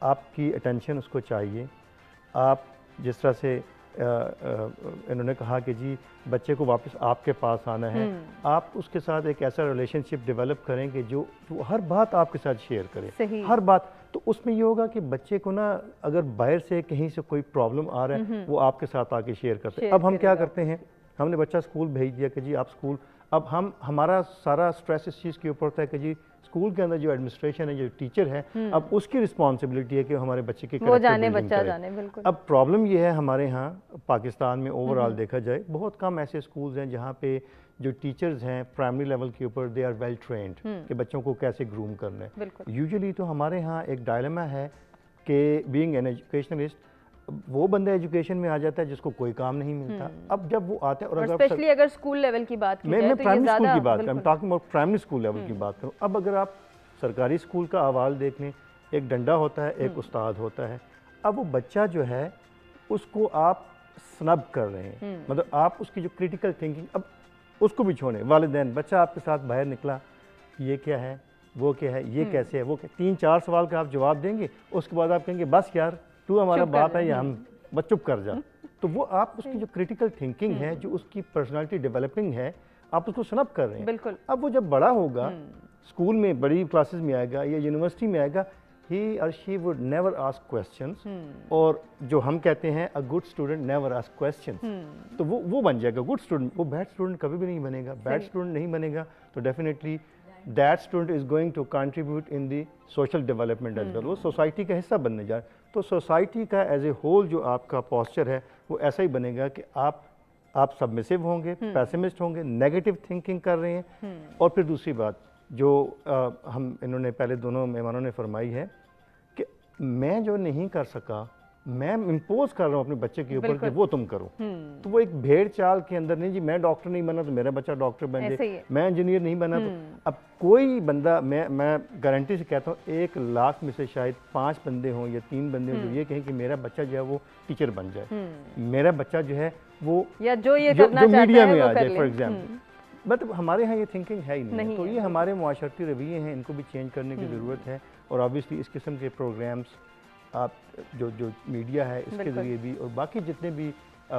آپ کی اٹینشن اس کو چاہیے. آپ جس طرح سے انہوں نے کہا کہ جی بچے کو واپس آپ کے پاس آنا ہے, آپ اس کے ساتھ ایک ایسا ریلیشن شپ ڈیولپ کریں کہ جو ہر بات آپ کے ساتھ شیئر کرے, ہر بات. تو اس میں یہ ہوگا کہ بچے کو نا اگر باہر سے کہیں سے کوئی پرابلم آ رہا ہے وہ آپ کے ساتھ آ کے شیئر کرتے ہیں. اب ہم کیا کرتے ہیں, ہم نے بچہ اسکول بھیج دیا کہ جی آپ اسکول, اب ہمارا سارا سٹریس اس چیز کے اوپر ہوتا ہے کہ جی اسکول کے اندر جو ایڈمنسٹریشن ہے, جو ٹیچر ہے, اب اس کی رسپانسبلٹی ہے کہ ہمارے بچے کی کریکٹر بلڈنگ کرے. اب پرابلم یہ ہے ہمارے ہاں پاکستان میں اوور آل دیکھا جائے, بہت کم ایسے اسکولز ہیں جہاں پہ جو ٹیچرز ہیں پرائمری لیول کے اوپر دے آر ویل ٹرینڈ کہ بچوں کو کیسے گروم کرنا ہے. یوزلی تو ہمارے ہاں ایک ڈائلما ہے کہ بینگ این ایجوکیشنلسٹ, وہ بندہ ایجوکیشن میں آ جاتا ہے جس کو کوئی کام نہیں ملتا. اب جب وہ آتا ہے, اور اسپیشلی اگر اسکول لیول کی بات کی جائے میں تو پرائمری اسکول کی بات کروں, talking about primary school level کی بات کروں. اب اگر آپ سرکاری اسکول کا احوال دیکھ لیں, ایک ڈنڈا ہوتا ہے, ایک استاد ہوتا ہے. اب وہ بچہ جو ہے اس کو آپ سنب کر رہے ہیں, مطلب آپ اس کی جو کریٹیکل تھنکنگ, اب اس کو بھی چھوڑیں. والدین, بچہ آپ کے ساتھ باہر نکلا, یہ کیا ہے, وہ کیا ہے, یہ کیسے ہے, وہ 3-4 سوال کا آپ جواب دیں گے, اس کے بعد آپ کہیں گے بس یار تو ہمارا باپ ہے یا ہم, بس چپ کر جا. تو وہ آپ اس کی جو کریٹیکل تھنکنگ ہے, جو اس کی پرسنالٹی ڈیولپنگ ہے, آپ اس کو سنب کر رہے ہیں. اب وہ جب بڑا ہوگا, اسکول میں بڑی کلاسز میں آئے گا یا یونیورسٹی میں آئے گا, he or she would never ask questions, اور جو ہم کہتے ہیں a good student never ask questions, تو وہ بن جائے گا گڈ اسٹوڈنٹ. وہ بیڈ اسٹوڈنٹ کبھی بھی نہیں بنے گا. بیڈ اسٹوڈنٹ نہیں بنے گا تو definitely that student is going to contribute in the social development as well. وہ سوسائٹی کا حصہ بننے جا رہا ہے. تو سوسائٹی کا ایز اے ہول جو آپ کا پوسچر ہے وہ ایسا ہی بنے گا کہ آپ سبمسو ہوں گے, پیسمسٹ ہوں گے, نیگیٹو تھنکنگ کر رہے ہیں. اور پھر دوسری بات جو انہوں نے پہلے دونوں مہمانوں نے فرمائی ہے کہ میں جو نہیں کر سکا, میں امپوز کر رہا ہوں اپنے بچے کے اوپر کہ وہ تم کرو. تو وہ ایک بھیڑ چال کے اندر, نہیں جی میں ڈاکٹر نہیں بنا تو میرا بچہ ڈاکٹر بن جائے, میں انجینئر نہیں بنا تو. اب کوئی بندہ, میں گارنٹی سے کہتا ہوں 1 لاکھ میں سے شاید 5 بندے ہوں یا 3 بندے ہوں جو یہ کہیں کہ میرا بچہ جو ہے وہ ٹیچر بن جائے, میرا بچہ جو ہے وہ جو میڈیا میں آ جائے فار ایگزامپل. مطلب ہمارے ہاں یہ تھنکنگ ہے ہی نہیں. تو یہ ہمارے معاشرتی رویے ہیں, ان کو بھی چینج کرنے کی ضرورت ہے. اور آبویسلی اس قسم کے پروگرامز آپ جو میڈیا ہے اس کے ذریعے بھی, اور باقی جتنے بھی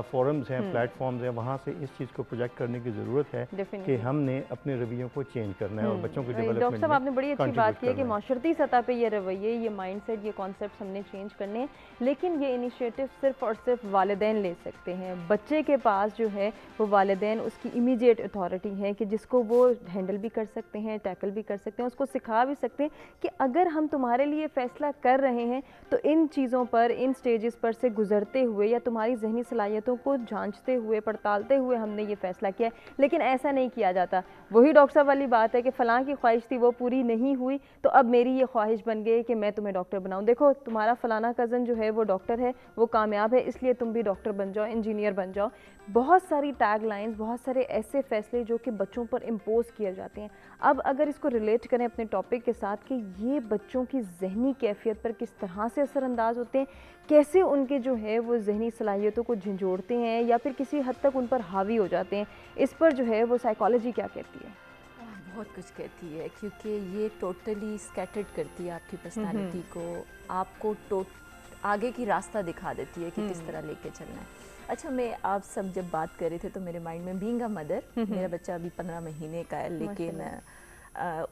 فورمز ہیں, پلیٹ فارمز ہیں, وہاں سے اس چیز کو پروجیکٹ کرنے کی ضرورت ہے کہ ہم نے اپنے رویوں کو چینج کرنا ہے اور بچوں کو ڈیولپمنٹ میں. ڈاکٹر صاحب آپ نے بڑی اچھی بات کی ہے کہ معاشرتی سطح پہ یہ رویے, یہ مائنڈ سیٹ, یہ کانسیپٹس ہم نے چینج کرنے ہیں, لیکن یہ انیشیٹو صرف اور صرف والدین لے سکتے ہیں. بچے کے پاس جو ہے وہ والدین اس کی امیڈیٹ اتھارٹی ہے کہ جس کو وہ ہینڈل بھی کر سکتے ہیں, ٹیکل بھی کر سکتے ہیں, اس کو سکھا بھی سکتے ہیں کہ اگر ہم تمہارے لیے فیصلہ کر رہے ہیں تو ان چیزوں پر, ان سٹیجز پر سے گزرتے ہوئے یا تمہاری ذہنی صلاحیتوں کو جانچتے ہوئے, پڑتالتے ہوئے ہم نے یہ فیصلہ کیا ہے. لیکن ایسا نہیں کیا جاتا. وہی ڈاکٹر صاحب والی بات ہے کہ فلاں کی خواہش تھی وہ پوری نہیں ہوئی تو اب میری یہ خواہش بن گئی کہ میں تمہیں ڈاکٹر بناؤں. دیکھو تمہارا فلانا کزن جو ہے وہ ڈاکٹر ہے, وہ کامیاب ہے, اس لیے تم بھی ڈاکٹر بن جاؤ, انجینئر بن جاؤ. بہت ساری ٹیگ لائنز, بہت سارے ایسے فیصلے جو کہ بچوں پر امپوز کیے جاتے ہیں. اب اگر اس کو ریلیٹ کریں اپنے ٹاپک کے ساتھ کہ یہ بچوں کی ذہنی کیفیت پر کس طرح سے اثر انداز ہوتے ہیں, کیسے ان کے جو ہے وہ ذہنی صلاحیتوں کو جھنجھوڑتے ہیں یا پھر کسی حد تک ان پر حاوی ہو جاتے ہیں, اس پر جو ہے وہ سائیکالوجی کیا کہتی ہے؟ بہت کچھ کہتی ہے, کیونکہ یہ ٹوٹلی اسکیٹرڈ کرتی ہے آپ کی پرسنالٹی کو, آپ کو آگے کی راستہ دکھا دیتی ہے کہ کس طرح لے کے چلنا ہے. اچھا, میں آپ سب جب بات کر رہے تھے تو میرے مائنڈ میں بینگ اے مدر, میرا بچہ ابھی 15 مہینے کا ہے, لیکن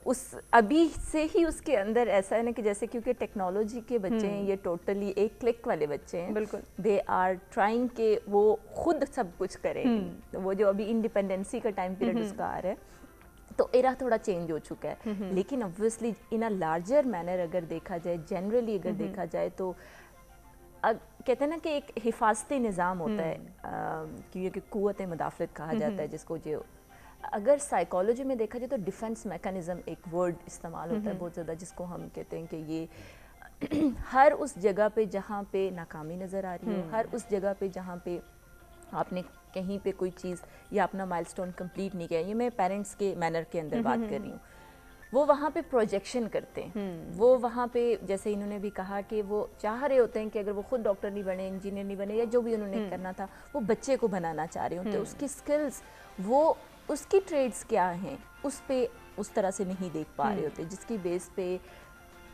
اس ابھی سے ہی اس کے اندر ایسا ہے نا کہ جیسے کیونکہ ٹیکنالوجی کے بچے ہیں, یہ ٹوٹلی ایک کلک والے بچے ہیں, بالکل دے آر ٹرائنگ کہ وہ خود سب کچھ کریں. وہ جو ابھی انڈیپینڈنسی کا ٹائم پیریڈ اس کا آ رہا ہے تو ایرا تھوڑا چینج ہو چکا ہے. لیکن obviously in a larger manner اگر دیکھا جائے, جنرلی اگر دیکھا جائے تو کہتے ہیں نا کہ ایک حفاظتی نظام ہوتا ہے, کیونکہ قوت مدافعت کہا جاتا ہے جس کو, جو اگر سائیکالوجی میں دیکھا جائے تو ڈیفنس میکانزم ایک ورڈ استعمال ہوتا ہے بہت زیادہ, جس کو ہم کہتے ہیں کہ یہ ہر اس جگہ پہ جہاں پہ ناکامی نظر آ رہی ہے, ہر اس جگہ پہ جہاں پہ آپ نے کہیں پہ کوئی چیز یا اپنا مائل سٹون کمپلیٹ نہیں کیا, یہ میں پیرنٹس کے مینر کے اندر بات کر رہی ہوں, وہ وہاں پہ پروجیکشن کرتے ہیں. وہ وہاں پہ جیسے انہوں نے بھی کہا کہ وہ چاہ رہے ہوتے ہیں کہ اگر وہ خود ڈاکٹر نہیں بنے, انجینئر نہیں بنے, یا جو بھی انہوں نے کرنا تھا وہ بچے کو بنانا چاہ رہے ہوتے ہیں. اس کی سکلز, وہ اس کی ٹریڈز کیا ہیں, اس پہ اس طرح سے نہیں دیکھ پا رہے ہوتے, جس کی بیس پہ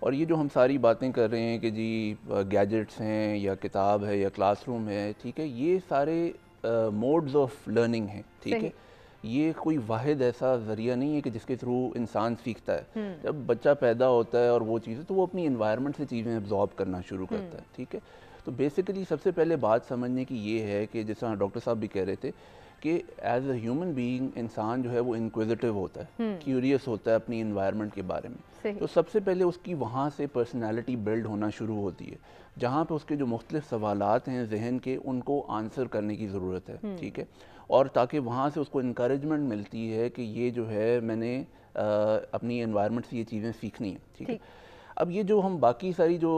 اور یہ جو ہم ساری باتیں کر رہے ہیں کہ جی گیجٹس ہیں یا کتاب ہے یا کلاس روم ہے، ٹھیک ہے، یہ سارے موڈز آف لرننگ ہیں، ٹھیک ہے، یہ کوئی واحد ایسا ذریعہ نہیں ہے کہ جس کے تھرو انسان سیکھتا ہے. جب بچہ پیدا ہوتا ہے اور وہ چیزیں تو وہ اپنی انوائرمنٹ سے چیزیں ابزارب کرنا شروع کرتا ہے، ٹھیک ہے. تو بیسیکلی سب سے پہلے بات سمجھنے کی یہ ہے کہ جس طرح ڈاکٹر صاحب بھی کہہ رہے تھے کہ ایز اے ہیومن بینگ انسان جو ہے وہ انکویزیٹو ہوتا ہے، کیوریس ہوتا ہے اپنی انوائرمنٹ کے بارے میں. تو سب سے پہلے اس کی وہاں سے پرسنالٹی بلڈ ہونا شروع ہوتی ہے، جہاں پہ اس کے جو مختلف سوالات ہیں ذہن کے ان کو آنسر کرنے کی ضرورت ہے، ٹھیک ہے. اور تاکہ وہاں سے اس کو انکریجمنٹ ملتی ہے کہ یہ جو ہے میں نے اپنی انوائرمنٹ سے یہ چیزیں سیکھنی ہیں، ٹھیک ہے. اب یہ جو ہم باقی ساری جو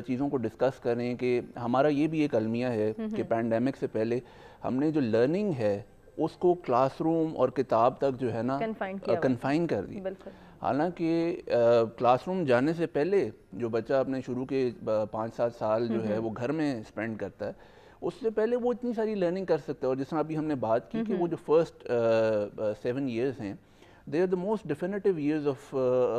چیزوں کو ڈسکس کریں کہ ہمارا یہ بھی ایک المیہ ہے کہ پینڈیمک سے پہلے ہم نے جو لرننگ ہے اس کو کلاس روم اور کتاب تک جو ہے نا کنفائن کر دی. حالانکہ کلاس روم جانے سے پہلے جو بچہ اپنے شروع کے 5-7 سال جو ہے وہ گھر میں اسپینڈ کرتا ہے، اس سے پہلے وہ اتنی ساری لرننگ کر سکتا ہے. اور جس طرح ابھی ہم نے بات کی کہ وہ جو فرسٹ 7 years ہیں they are the most definitive years of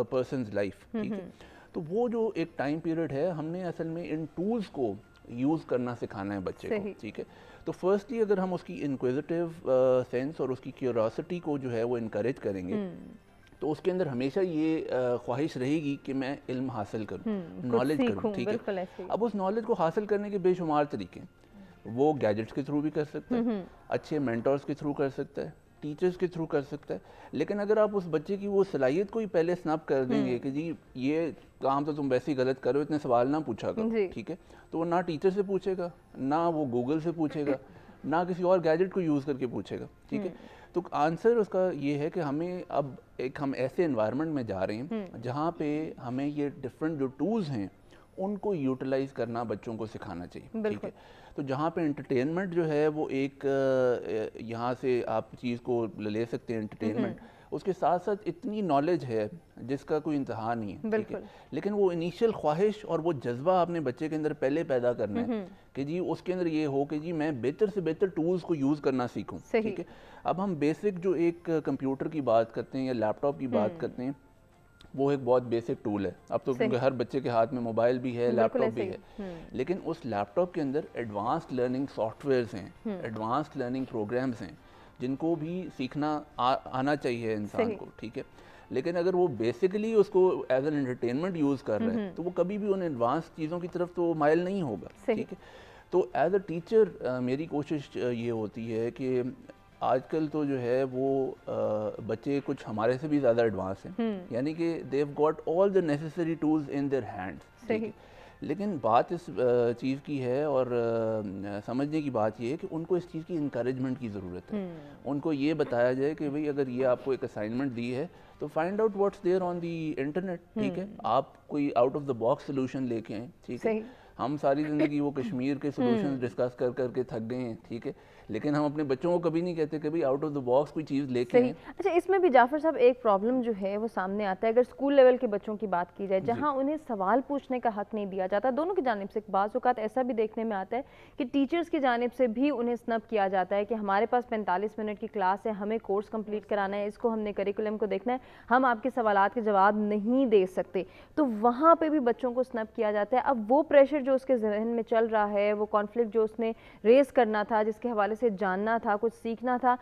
person's life, ٹھیک ہے. تو وہ جو ایک ٹائم پیریڈ ہے ہم نے اصل میں ان ٹولز کو یوز کرنا سکھانا ہے بچے کو، ٹھیک ہے. تو فرسٹلی اگر ہم اس کی انکویزیٹیو سینس اور اس کی کیوریاسٹی کو جو ہے وہ انکریج کریں گے تو اس کے اندر ہمیشہ یہ خواہش رہے گی کہ میں علم حاصل کروں، نالج کروں، ٹھیک ہے. اب اس نالج کو حاصل کرنے کے بے شمار طریقے ہیں. وہ گیجٹس کے تھرو بھی کر سکتا ہے، اچھے مینٹورز کے تھرو کر سکتا ہے، ٹیچرز کے تھرو کر سکتا ہے. لیکن اگر آپ اس بچے کی وہ صلاحیت کو ہی پہلے سنپ کر دیں گے کہ جی یہ کام تو تم ویسے ہی غلط کرو، اتنے سوال نہ پوچھا کرو، ٹھیک ہے، تو وہ نہ ٹیچر سے پوچھے گا، نہ وہ گوگل سے پوچھے گا، نہ کسی اور گیجٹ کو یوز کر کے پوچھے گا، ٹھیک ہے. تو آنسر اس کا یہ ہے کہ ہمیں اب ہم ایسے انوائرمنٹ میں جا رہے ہیں جہاں پہ ہمیں یہ ڈفرینٹ جو ٹولز ہیں ان کو یوٹیلائز کرنا بچوں کو سکھانا چاہیے، ٹھیک ہے. تو جہاں پہ انٹرٹینمنٹ جو ہے وہ ایک یہاں سے آپ چیز کو لے سکتے ہیں انٹرٹینمنٹ، اس کے ساتھ ساتھ اتنی نالج ہے جس کا کوئی انتہا نہیں ہے، ٹھیک ہے. لیکن وہ انیشیل خواہش اور وہ جذبہ آپ نے بچے کے اندر پہلے پیدا کرنا ہے کہ جی اس کے اندر یہ ہو کہ جی میں بہتر سے بہتر ٹولز کو یوز کرنا سیکھوں، ٹھیک ہے. اب ہم بیسک جو ایک کمپیوٹر کی بات کرتے ہیں یا لیپ ٹاپ کی بات کرتے ہیں وہ ایک بہت بیسک ٹول ہے. اب تو کیونکہ ہر بچے کے ہاتھ میں موبائل بھی ہے، لیپ ٹاپ بھی ہے، لیکن اس لیپ ٹاپ کے اندر ایڈوانسڈ لرننگ سافٹ ویئرز ہیں، ایڈوانسڈ لرننگ پروگرامز ہیں جن کو بھی سیکھنا آنا چاہیے انسان کو، ٹھیک ہے. لیکن اگر وہ بیسیکلی اس کو ایز این انٹرٹینمنٹ یوز کر رہے ہیں تو وہ کبھی بھی ان ایڈوانس چیزوں کی طرف تو مائل نہیں ہوگا، ٹھیک ہے. تو ایز اے ٹیچر میری کوشش یہ ہوتی ہے کہ آج کل تو جو ہے وہ بچے کچھ ہمارے سے بھی زیادہ ایڈوانس ہیں، یعنی کہ they have got all the necessary tools in their hands, ٹھیک ہے. لیکن بات اس چیز کی ہے اور سمجھنے کی بات یہ ہے کہ ان کو اس چیز کی انکریجمنٹ کی ضرورت ہے. ان کو یہ بتایا جائے کہ بھئی اگر یہ آپ کو ایک اسائنمنٹ دی ہے تو find out what's their on the internet, ٹھیک ہے. آپ کوئی out of the box solution لے کے آئیں، ٹھیک ہے. ہم ساری زندگی وہ کشمیر کے سولوشن ڈسکس کر کر کے تھک گئے ہیں، ٹھیک ہے. لیکن ہم اپنے بچوں کو کبھی نہیں کہتے کہ بھئی آؤٹ آف دا باکس کوئی چیز لے کے آئیں. اچھا اس میں بھی جعفر صاحب ایک پرابلم جو ہے وہ سامنے آتا ہے اگر اسکول لیول کے بچوں کی بات کی جائے جہاں انہیں سوال پوچھنے کا حق نہیں دیا جاتا. دونوں کی جانب سے بعض اوقات ایسا بھی دیکھنے میں آتا ہے کہ ٹیچرز کی جانب سے بھی انہیں سنب کیا جاتا ہے کہ ہمارے پاس 45 منٹ کی کلاس ہے، ہمیں کورس کمپلیٹ کرانا ہے، اس کو ہم نے کریکولم کو دیکھنا ہے، ہم آپ کے سوالات کے جواب نہیں دے سکتے. تو وہاں پہ بھی بچوں کو سنب کیا جاتا ہے. اب وہ پریشر جو اس کے ذہن میں چل رہا ہے، وہ کانفلکٹ جو اس نے ریز کرنا تھا، جس کے حوالے سے جاننا تھا، کچھ سیکھنا تھا،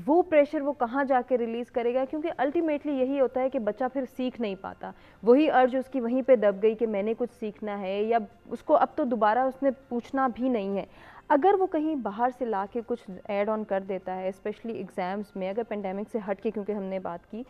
وہ پریشر وہ کہاں جا کے ریلیز کرے گا؟ کیونکہ الٹیمیٹلی یہی ہوتا ہے کہ بچہ پھر سیکھ نہیں پاتا. وہی ارج اس کی وہیں پہ دب گئی کہ میں نے کچھ سیکھنا ہے، یا اس کو اب تو دوبارہ اس نے پوچھنا بھی نہیں ہے. اگر وہ کہیں باہر سے لا کے کچھ ایڈ آن کر دیتا ہے اسپیشلی ایگزامز میں، اگر پینڈیمک سے ہٹ کے کیونکہ ہم نے بات کی،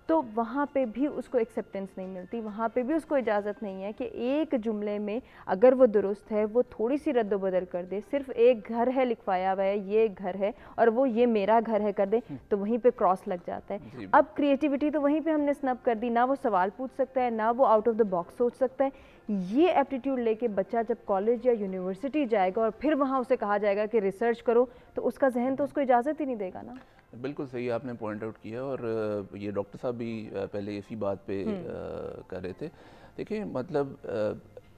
تو وہاں پہ بھی اس کو ایکسیپٹنس نہیں ملتی، وہاں پہ بھی اس کو اجازت نہیں ہے کہ ایک جملے میں اگر وہ درست ہے وہ تھوڑی سی رد و بدل کر دے. صرف ایک گھر ہے لکھوایا ہوا ہے، یہ ایک گھر ہے اور وہ یہ میرا گھر ہے کر دے تو وہیں پہ کراس لگ جاتا ہے. اب کریٹیوٹی تو وہیں پہ ہم نے سنب کر دی، نہ وہ سوال پوچھ سکتا ہے، نہ وہ آؤٹ آف دا باکس سوچ سکتا ہے. یہ ایپٹیٹیوڈ لے کے بچہ جب کالج یا یونیورسٹی جائے گا اور پھر وہاں اسے کہا جائے گا کہ ریسرچ کرو تو اس کا ذہن تو اس کو اجازت ہی نہیں دے گا نا. بالکل صحیح آپ نے پوائنٹ آؤٹ کیا اور یہ ڈاکٹر صاحب بھی پہلے اسی بات پہ کر رہے تھے. دیکھیں مطلب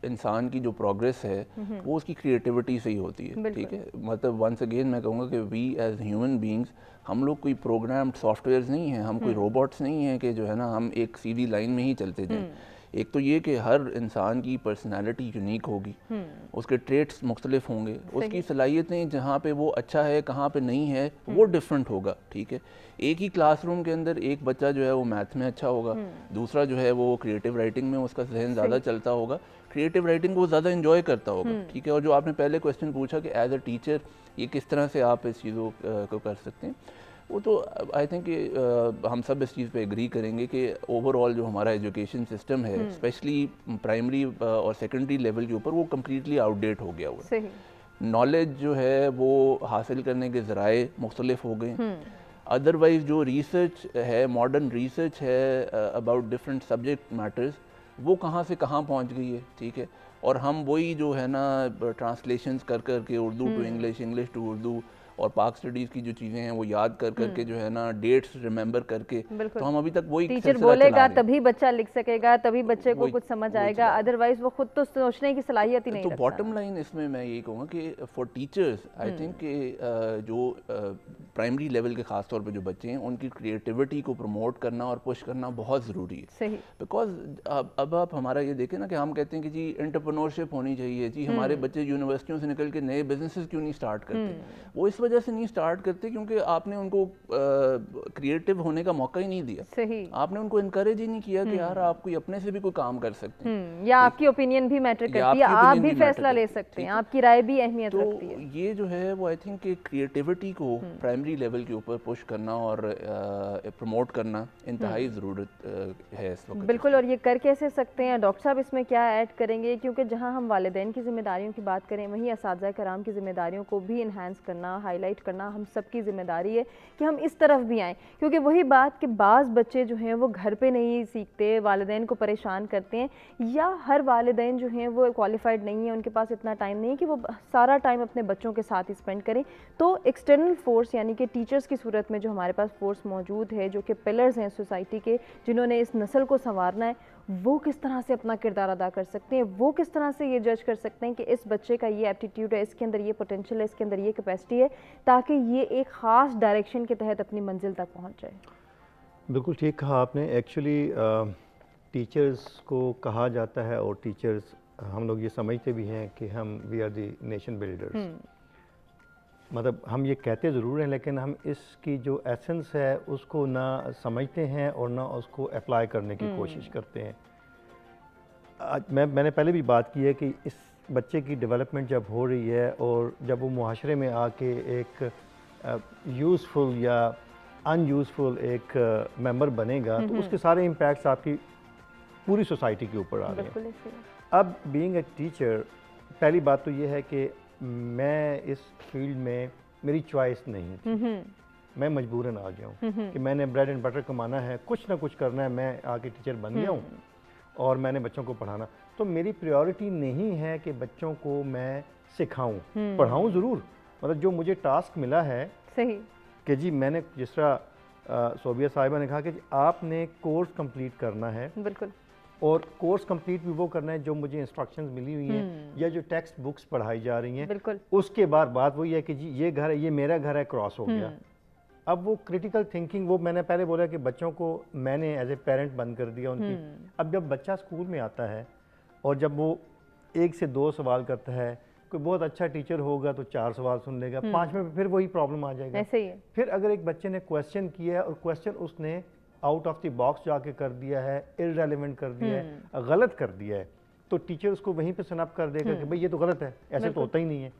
انسان کی جو پروگریس ہے وہ اس کی کریٹیوٹی سے ہی ہوتی ہے، ٹھیک ہے. مطلب ونس اگین میں کہوں گا کہ وی ایز ہیومن بینگز ہم لوگ کوئی پروگرامڈ سافٹ ویئرز نہیں ہیں، ہم کوئی روبوٹس نہیں ہیں کہ جو ہے نا ہم ایک سیدھی لائن میں ہی چلتے جائیں. ایک تو یہ کہ ہر انسان کی پرسنالٹی یونیک ہوگی, اس کے ٹریٹس مختلف ہوں گے, اس کی صلاحیتیں جہاں پہ وہ اچھا ہے کہاں پہ نہیں ہے وہ ڈفرینٹ ہوگا, ٹھیک ہے. ایک ہی کلاس روم کے اندر ایک بچہ جو ہے وہ میتھ میں اچھا ہوگا, دوسرا جو ہے وہ کریٹیو رائٹنگ میں اس کا ذہن زیادہ چلتا ہوگا, کریٹیو رائٹنگ کو وہ زیادہ انجوائے کرتا ہوگا, ٹھیک ہے. اور جو آپ نے پہلے کویسچن پوچھا کہ ایز اے ٹیچر یہ کس طرح سے آپ اس چیزوں کو کر سکتے ہیں, وہ تو آئی تھنک کہ ہم سب اس چیز پہ ایگری کریں گے کہ اوور آل جو ہمارا ایجوکیشن سسٹم ہے اسپیشلی پرائمری اور سیکنڈری لیول کے اوپر وہ کمپلیٹلی آؤٹ ڈیٹ ہو گیا ہوا ہے. نالج جو ہے وہ حاصل کرنے کے ذرائع مختلف ہو گئے ہیں. ادروائز جو ریسرچ ہے, ماڈرن ریسرچ ہے اباؤٹ ڈفرینٹ سبجیکٹ میٹرز, وہ کہاں سے کہاں پہنچ گئی ہے, ٹھیک ہے. اور ہم وہی جو ہے نا ٹرانسلیشنز کر کر کے Urdu to English, English to Urdu, اور پاک اسٹڈیز کی جو چیزیں ہیں وہ یاد کر کر کے جو ہے نا ڈیٹس ریممبر کر کے, تو ہم ابھی تک وہی ٹیچر بولے گا تبھی بچہ لکھ سکے گا, تبھی بچے کو کچھ سمجھ آئے گا, ادروائز وہ خود تو سوچنے کی صلاحیت ہی نہیں رکھتا. تو باٹم لائن اس میں یہی کہوں گا کہ فار ٹیچرز آئی تھنک کہ جو پرائمری لیول کے خاص طور پہ جو بچے ہیں ان کی کریٹیوٹی کو پروموٹ کرنا اور پش کرنا بہت ضروری ہے. صحیح. بیکاز اب آپ ہمارا یہ دیکھیں نا کہ ہم کہتے ہیں کہ جی انٹرپرنورشپ ہونی چاہیے, جی ہمارے بچے یونیورسٹیوں سے نکل کے نئے بزنسز کیوں نہیں اسٹارٹ کرتے, وہ اس وجہ سے نہیں اسٹارٹ کرتے کیونکہ آپ نے ان کو کریٹیو ہونے کا موقع ہی نہیں دیا. صحیح. آپ نے ان کو انکریج ہی نہیں کیا کہ یار آپ کوئی اپنے سے بھی کوئی کام کر سکتے ہیں, یا آپ کی اوپینین بھی میٹر کرتی ہے, آپ بھی فیصلہ لے سکتے ہیں, آپ کی رائے بھی اہمیت رکھتی ہے. تو یہ جو ہے وہ آئی تھنک کہ کریٹیوٹی کو پرائمری لیول کے اوپر پش کرنا اور پروموٹ کرنا انتہائی ضرورت ہے اس وقت. بالکل. اور یہ کر کیسے سکتے ہیں ڈاکٹر صاحب, اس میں کیا ایڈ کریں گے, کیونکہ جہاں ہم والدین کی ذمہ داریوں کی بات کریں وہیں اساتذہ کرام کی ذمہ داریوں کو بھی انہینس کرنا, ہائی لائٹ کرنا ہم سب کی ذمہ داری ہے کہ ہم اس طرف بھی آئیں. کیونکہ وہی بات کہ بعض بچے جو ہیں وہ گھر پہ نہیں سیکھتے, والدین کو پریشان کرتے ہیں, یا ہر والدین جو ہیں وہ کوالیفائڈ نہیں ہیں, ان کے پاس اتنا ٹائم نہیں ہے کہ وہ سارا ٹائم اپنے بچوں کے ساتھ ہی اسپینڈ کریں. تو ایکسٹرنل فورس یعنی کہ ٹیچرز کی صورت میں جو ہمارے پاس فورس موجود ہے, جو کہ پلرز ہیں سوسائٹی کے, جنہوں نے اس نسل کو سنوارنا ہے, وہ کس طرح سے اپنا کردار ادا کر سکتے ہیں, وہ کس طرح سے یہ جج کر سکتے ہیں کہ اس بچے کا یہ ایپٹیٹیوڈ ہے, اس کے اندر یہ پوٹینشیل ہے, اس کے اندر یہ کیپیسٹی ہے, تاکہ یہ ایک خاص ڈائریکشن کے تحت اپنی منزل تک پہنچ جائے. بالکل ٹھیک کہا آپ نے. ایکچولی ٹیچرز کو کہا جاتا ہے, اور ٹیچرز ہم لوگ یہ سمجھتے بھی ہیں کہ ہم we are the nation builders. مطلب ہم یہ کہتے ضرور ہیں لیکن ہم اس کی جو ایسنس ہے اس کو نہ سمجھتے ہیں اور نہ اس کو اپلائی کرنے کی کوشش کرتے ہیں. میں نے پہلے بھی بات کی ہے کہ اس بچے کی ڈیولپمنٹ جب ہو رہی ہے اور جب وہ معاشرے میں آ کے ایک یوزفل یا ان یوزفل ایک ممبر بنے گا تو اس کے سارے امپیکٹس آپ کی پوری سوسائٹی کے اوپر آ رہے ہیں. اب بینگ اے ٹیچر, پہلی بات تو یہ ہے کہ میں اس فیلڈ میں میری چوائس نہیں تھی, میں مجبوراً آ گیا ہوں کہ میں نے بریڈ اینڈ بٹر کمانا ہے, کچھ نہ کچھ کرنا ہے, میں آ کے ٹیچر بن گیا ہوں اور میں نے بچوں کو پڑھانا. تو میری پریورٹی نہیں ہے کہ بچوں کو میں سکھاؤں, پڑھاؤں ضرور. مطلب جو مجھے ٹاسک ملا ہے صحیح کہ جی میں نے, جس طرح صوبیہ صاحبہ نے کہا کہ آپ نے کورس کمپلیٹ کرنا ہے, بالکل, اور کورس کمپلیٹ بھی وہ کرنا ہے جو مجھے انسٹرکشنز ملی ہوئی ہیں یا جو ٹیکسٹ بکس پڑھائی جا رہی ہیں. بالکل. اس کے بعد بات وہی ہے کہ جی یہ گھر ہے, یہ میرا گھر ہے, کراس ہو گیا. اب وہ کریٹیکل تھنکنگ, وہ میں نے پہلے بولا کہ بچوں کو میں نے ایز اے پیرنٹ بند کر دیا ان کی. اب جب بچہ اسکول میں آتا ہے اور جب وہ 1 سے 2 سوال کرتا ہے, کوئی بہت اچھا ٹیچر ہوگا تو 4 سوال سن لے گا, 5 میں پھر وہی پرابلم آ جائے گا. ایسے ہی ہے. پھر اگر ایک بچے نے کویسچن کیا ہے اور کویسچن اس نے آؤٹ آف دی باکس جا کے کر دیا ہے, ارریلیونٹ کر دیا ہے, غلط کر دیا ہے, تو ٹیچر اس کو وہیں پہ سنپ کر دے گا کہ بھئی یہ تو غلط ہے, ایسے تو ہوتا ہی نہیں ہے.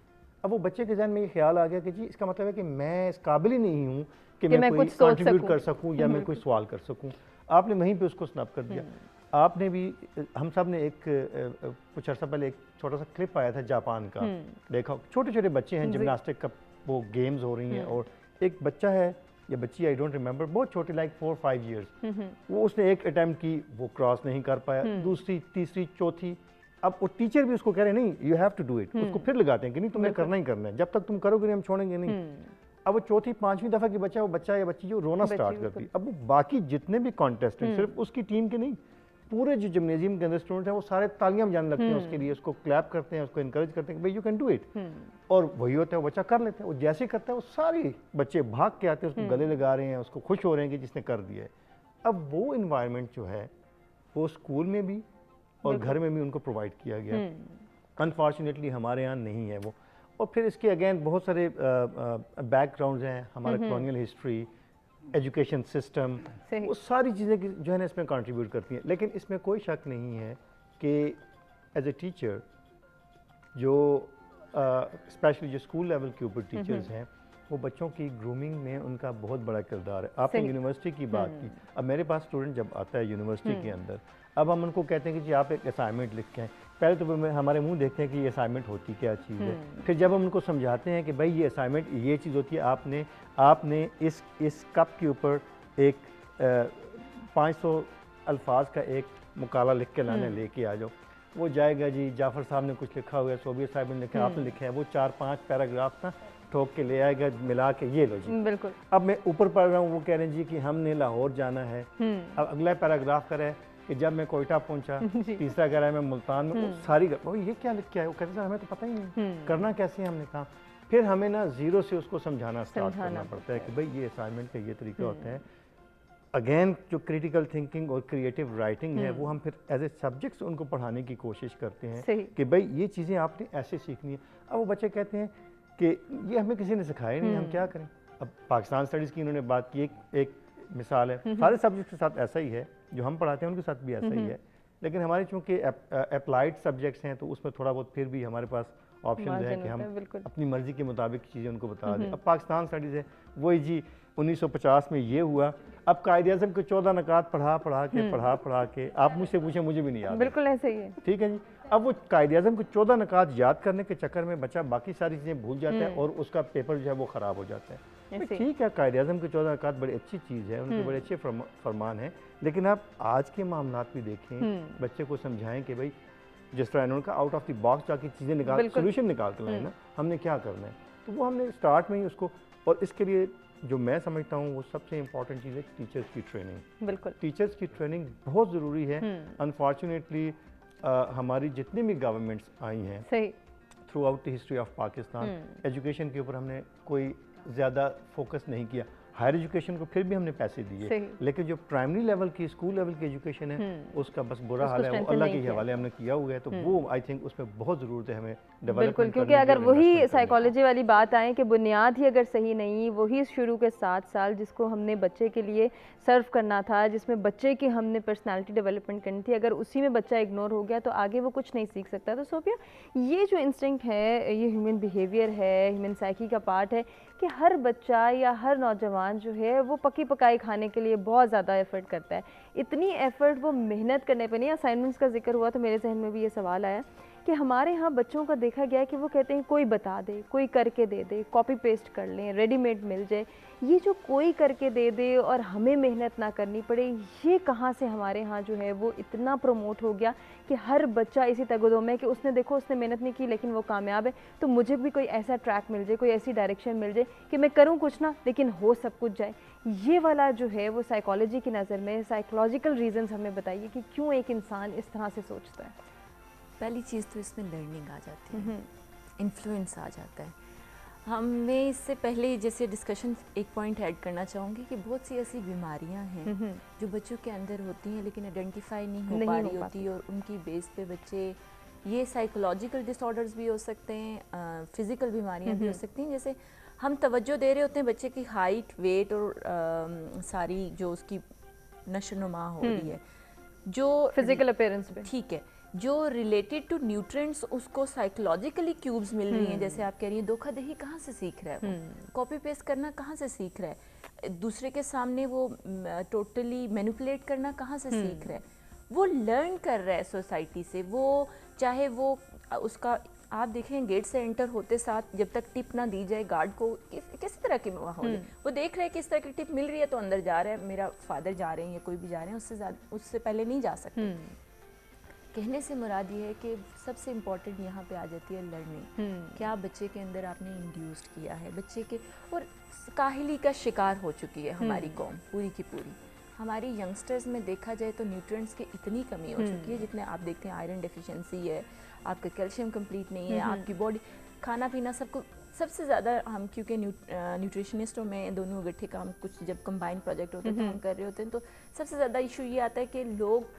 اب وہ بچے کے ذہن میں یہ خیال آ گیا کہ جی اس کا مطلب ہے کہ میں اس قابل ہی نہیں ہوں کہ میں کوئی کنٹریبیوٹ کر سکوں یا میں کوئی سوال کر سکوں. آپ نے وہیں پہ اس کو سنپ کر دیا. آپ نے بھی, ہم سب نے ایک کچھ عرصہ پہلے ایک چھوٹا سا کلپ آیا تھا جاپان کا, دیکھا چھوٹے چھوٹے بچے ہیں, جمناسٹک کا وہ گیمز ہو رہی ہیں, اور ایک بچہ ہے یا بچی, آئی ڈونٹ ریمبر, بہت چھوٹے, لائک 4-5 ایئرس, وہ اس نے ایک اٹیمپٹ کی, وہ کراس نہیں کر پایا, دوسری, تیسری, چوتھی. اب وہ ٹیچر بھی اس کو کہہ رہے ہیں نہیں you have to do it, اس کو پھر لگاتے ہیں کہ نہیں تمہیں کرنا ہی کرنا ہے, جب تک تم کرو گے نہیں ہم چھوڑیں گے نہیں. اب وہ چوتھی 5ویں دفعہ کی وہ بچہ یا بچی جو رونا سٹارٹ کرتی. اب وہ باقی جتنے بھی کانٹیسٹنٹ, صرف اس کی ٹیم کے نہیں, پورے جو جمنیزیم کے اندر اسٹوڈنٹ ہیں وہ سارے تالیاں بجانے لگتے ہیں اس کے لیے, اس کو کلیپ کرتے ہیں, اس کو انکریج کرتے ہیں کہ بھئی یو کین ڈو اٹ. اور وہی ہوتا ہے, وہ بچہ کر لیتا ہے, وہ جیسے کرتا ہے وہ سارے بچے بھاگ کے آتے ہیں, اس کو گلے لگا رہے ہیں, اس کو خوش ہو رہے ہیں کہ جس نے کر دیا ہے. اب وہ انوائرمنٹ جو ہے وہ اسکول میں بھی اور گھر میں بھی ان کو پرووائڈ کیا گیا. انفارچونیٹلی ہمارے یہاں نہیں ہے وہ. اور پھر اس کے اگین بہت سارے بیک گراؤنڈز ہیں, ہمارا کالونیل ہسٹری, ایجوکیشن سسٹم, وہ ساری چیزیں جو ہے نا اس میں کنٹریبیوٹ کرتی ہیں. لیکن اس میں کوئی شک نہیں ہے کہ ایز اے ٹیچر جو اسپیشلی جو اسکول لیول کے اوپر ٹیچرز ہیں, وہ بچوں کی گرومنگ میں ان کا بہت بڑا کردار ہے. آپ نے یونیورسٹی کی بات کی. اب میرے پاس اسٹوڈنٹ جب آتا ہے یونیورسٹی کے اندر, اب ہم ان کو کہتے ہیں کہ جی آپ ایک اسائنمنٹ لکھ کے آئیں. پہلے تو ہمارے منہ دیکھتے ہیں کہ یہ اسائنمنٹ ہوتی کیا چیز ہے. پھر جب ہم ان کو سمجھاتے ہیں کہ بھائی یہ اسائنمنٹ یہ چیز ہوتی ہے, آپ نے اس کپ کے اوپر ایک 500 الفاظ کا ایک مقالہ لکھ کے لانا, لے کے آ جاؤ. وہ جائے گا جی جعفر صاحب نے کچھ لکھا ہوا ہے, صوبیہ صاحب نے لکھا ہے, آپ نے لکھا ہے, وہ 4-5 پیراگراف نا ٹھوک کے لے آئے گا ملا کے, یہ لو جی. بالکل. اب میں اوپر پڑھ رہا ہوں, وہ کہہ رہے ہیں جی کہ ہم نے لاہور جانا ہے. اب اگلا پیراگراف کرا ہے کہ جب میں کوئٹہ پہنچا, تیسرا کہہ رہا ہے میں ملتان میں. ساری یہ کیا لکھ کے آئے, وہ کہتے ہیں ہمیں تو پتہ ہی نہیں کرنا کیسے ہم نے کام. پھر ہمیں نا زیرو سے اس کو سمجھانا اسٹارٹ کرنا پڑتا ہے کہ بھائی یہ اسائنمنٹ کا یہ طریقہ ہوتا ہے. اگین جو کریٹیکل تھنکنگ اور کریٹیو رائٹنگ ہے, وہ ہم پھر ایز اے سبجیکٹس ان کو پڑھانے کی کوشش کرتے ہیں کہ بھائی یہ چیزیں آپ نے ایسے سیکھنی ہے. اب وہ بچے کہتے ہیں کہ یہ ہمیں کسی نے سکھایا نہیں, ہم کیا کریں. اب پاکستان اسٹڈیز کی انہوں نے بات کی, ایک مثال ہے. سارے سبجیکٹس کے ساتھ ایسا ہی ہے, جو ہم پڑھاتے ہیں ان کے ساتھ بھی ایسا ہی ہے. لیکن ہمارے چونکہ اپلائڈ سبجیکٹس ہیں تو اس میں تھوڑا بہت پھر بھی ہمارے پاس آپشنز ہیں کہ ہم اپنی مرضی کے مطابق چیزیں ان کو بتا دیں. اب پاکستان اسٹڈیز ہے, وہی جی 1950 میں یہ ہوا. اب قائد اعظم کے 14 نکات پڑھا کے آپ مجھ سے پوچھیں, مجھے بھی نہیں یاد. بالکل ایسے ہی ہے. ٹھیک ہے جی. اب وہ قائد اعظم کے 14 نکات یاد کرنے کے چکر میں بچہ باقی ساری چیزیں بھول جاتا ہے اور اس کا پیپر جو ہے وہ خراب ہو جاتا ہے. ٹھیک ہے, قائد اعظم کے 14 نکات بڑی اچھی چیز ہے, ان کے بڑے اچھے فرمان ہیں. لیکن آپ آج کے معاملات بھی دیکھیں, بچے کو سمجھائیں کہ بھائی جس طرح انہوں نے کہا آؤٹ آف دی باکس جا کے چیزیں نکال, سولوشن نکال کے لائیں نا, ہم نے کیا کرنا ہے. تو وہ ہم نے اسٹارٹ میں ہی اس کو, اور اس کے لیے جو میں سمجھتا ہوں وہ سب سے امپورٹنٹ چیز ہے ٹیچرز کی ٹریننگ. بالکل, ٹیچرز کی ٹریننگ بہت ضروری ہے. انفارچونیٹلی ہماری جتنی بھی گورنمنٹس آئی ہیں through out the history of Pakistan, education کے اوپر ہم نے کوئی زیادہ فوکس نہیں کیا. ہائر ایجوکیشن کو پھر بھی ہم نے پیسے دیے, لیکن جو پرائمری لیول کی اسکول لیول کی ایجوکیشن ہے اس کا بس برا حال ہے, وہ اللہ کے حوالے ہم نے کیا ہوا ہے. تو وہ آئی تھنک اس میں بہت ضرورت ہے ہمیں ڈیولپمنٹ. بالکل, کیونکہ اگر وہی سائیکالوجی والی بات آئے کہ بنیاد ہی اگر صحیح نہیں, وہی شروع کے 7 سال جس کو ہم نے بچے کے لیے سرو کرنا تھا, جس میں بچے کی ہم نے پرسنالٹی ڈیولپمنٹ کرنی تھی, اگر اسی میں بچہ اگنور ہو گیا تو آگے وہ کچھ نہیں سیکھ سکتا. تو صوفیہ, یہ جو انسٹنکٹ ہے, یہ ہیومن بیہیویئر ہے, ہیومن سائیکی کا پارٹ ہے کہ ہر بچہ یا ہر نوجوان جو ہے وہ پکی پکائی کھانے کے لیے بہت زیادہ ایفرٹ کرتا ہے. اتنی ایفرٹ وہ محنت کرنے پہ نہیں. اسائنمنٹس کا ذکر ہوا تو میرے ذہن میں بھی یہ سوال آیا کہ ہمارے ہاں بچوں کا دیکھا گیا ہے کہ وہ کہتے ہیں کوئی بتا دے, کوئی کر کے دے دے, کاپی پیسٹ کر لیں, ریڈی میڈ مل جائے. یہ جو کوئی کر کے دے دے اور ہمیں محنت نہ کرنی پڑے, یہ کہاں سے ہمارے ہاں جو ہے وہ اتنا پروموٹ ہو گیا کہ ہر بچہ اسی تگدو میں کہ اس نے دیکھو اس نے محنت نہیں کی لیکن وہ کامیاب ہے, تو مجھے بھی کوئی ایسا ٹریک مل جائے, کوئی ایسی ڈائریکشن مل جائے کہ میں کروں کچھ نہ لیکن ہو سب کچھ جائے. یہ والا جو ہے وہ سائیکالوجی کی نظر میں سائیکولوجیکل ریزنز ہمیں بتائیے کہ کیوں ایک انسان اس طرح سے سوچتا ہے. پہلی چیز تو اس میں لرننگ آ جاتی ہے, انفلوئنس آ جاتا ہے. ہمیں اس سے پہلے جیسے ڈسکشن ایک پوائنٹ ایڈ کرنا چاہوں گی کہ بہت سی ایسی بیماریاں ہیں جو بچوں کے اندر ہوتی ہیں لیکن آئیڈینٹیفائی نہیں ہو پا رہی ہوتی, اور ان کی بیس پہ بچے, یہ سائیکولوجیکل ڈس آرڈرز بھی ہو سکتے ہیں, فزیکل بیماریاں بھی ہو سکتی ہیں. جیسے ہم توجہ دے رہے ہوتے ہیں بچے کی ہائٹ, ویٹ اور ساری جو اس کی نشو نما ہو رہی ہے, جو فزیکل اپیرنس پہ, ٹھیک ہے, جو ریلیٹڈ ٹو نیوٹرینٹس اس کو سائیکولوجیکلی کیوبز مل رہی ہیں. جیسے آپ کہہ رہی ہیں دھوکہ دہی کہاں سے سیکھ رہا ہے, کاپی پیسٹ کرنا کہاں سے سیکھ رہا ہے, دوسرے کے سامنے وہ ٹوٹلی مینیپولیٹ کرنا کہاں سے سیکھ رہا ہے. وہ لرن کر رہا ہے سوسائٹی سے. وہ چاہے وہ اس کا آپ دیکھیں گیٹ سے انٹر ہوتے ساتھ جب تک ٹپ نہ دی جائے گارڈ کو, کس طرح کی ماحول ہے, وہ دیکھ رہے ہیں کس طرح کی ٹپ مل رہی ہے تو اندر جا رہا ہے, میرا فادر جا رہے ہیں یا کوئی بھی جا رہے ہیں, اس سے پہلے نہیں جا سکتے. کہنے سے مراد یہ ہے کہ سب سے امپورٹنٹ یہاں پہ آ جاتی ہے لرننگ. کیا بچے کے اندر آپ نے انڈیوسڈ کیا ہے بچے کے, اور کاہلی کا شکار ہو چکی ہے ہماری قوم پوری کی پوری. ہماری ینگسٹرز میں دیکھا جائے تو نیوٹرینٹس کی اتنی کمی ہو چکی ہے, جتنے آپ دیکھتے ہیں آئرن ڈیفیشنسی ہے, آپ کا کیلشیم کمپلیٹ نہیں ہے, آپ کی باڈی کھانا پینا سب کو سب سے زیادہ ہم کیونکہ نیوٹریشنسٹوں میں دونوں اکٹھے کام کچھ جب کمبائن پروجیکٹ ہوتے ہیں تو ہم کر رہے ہوتے ہیں, تو سب سے زیادہ ایشو یہ آتا ہے کہ لوگ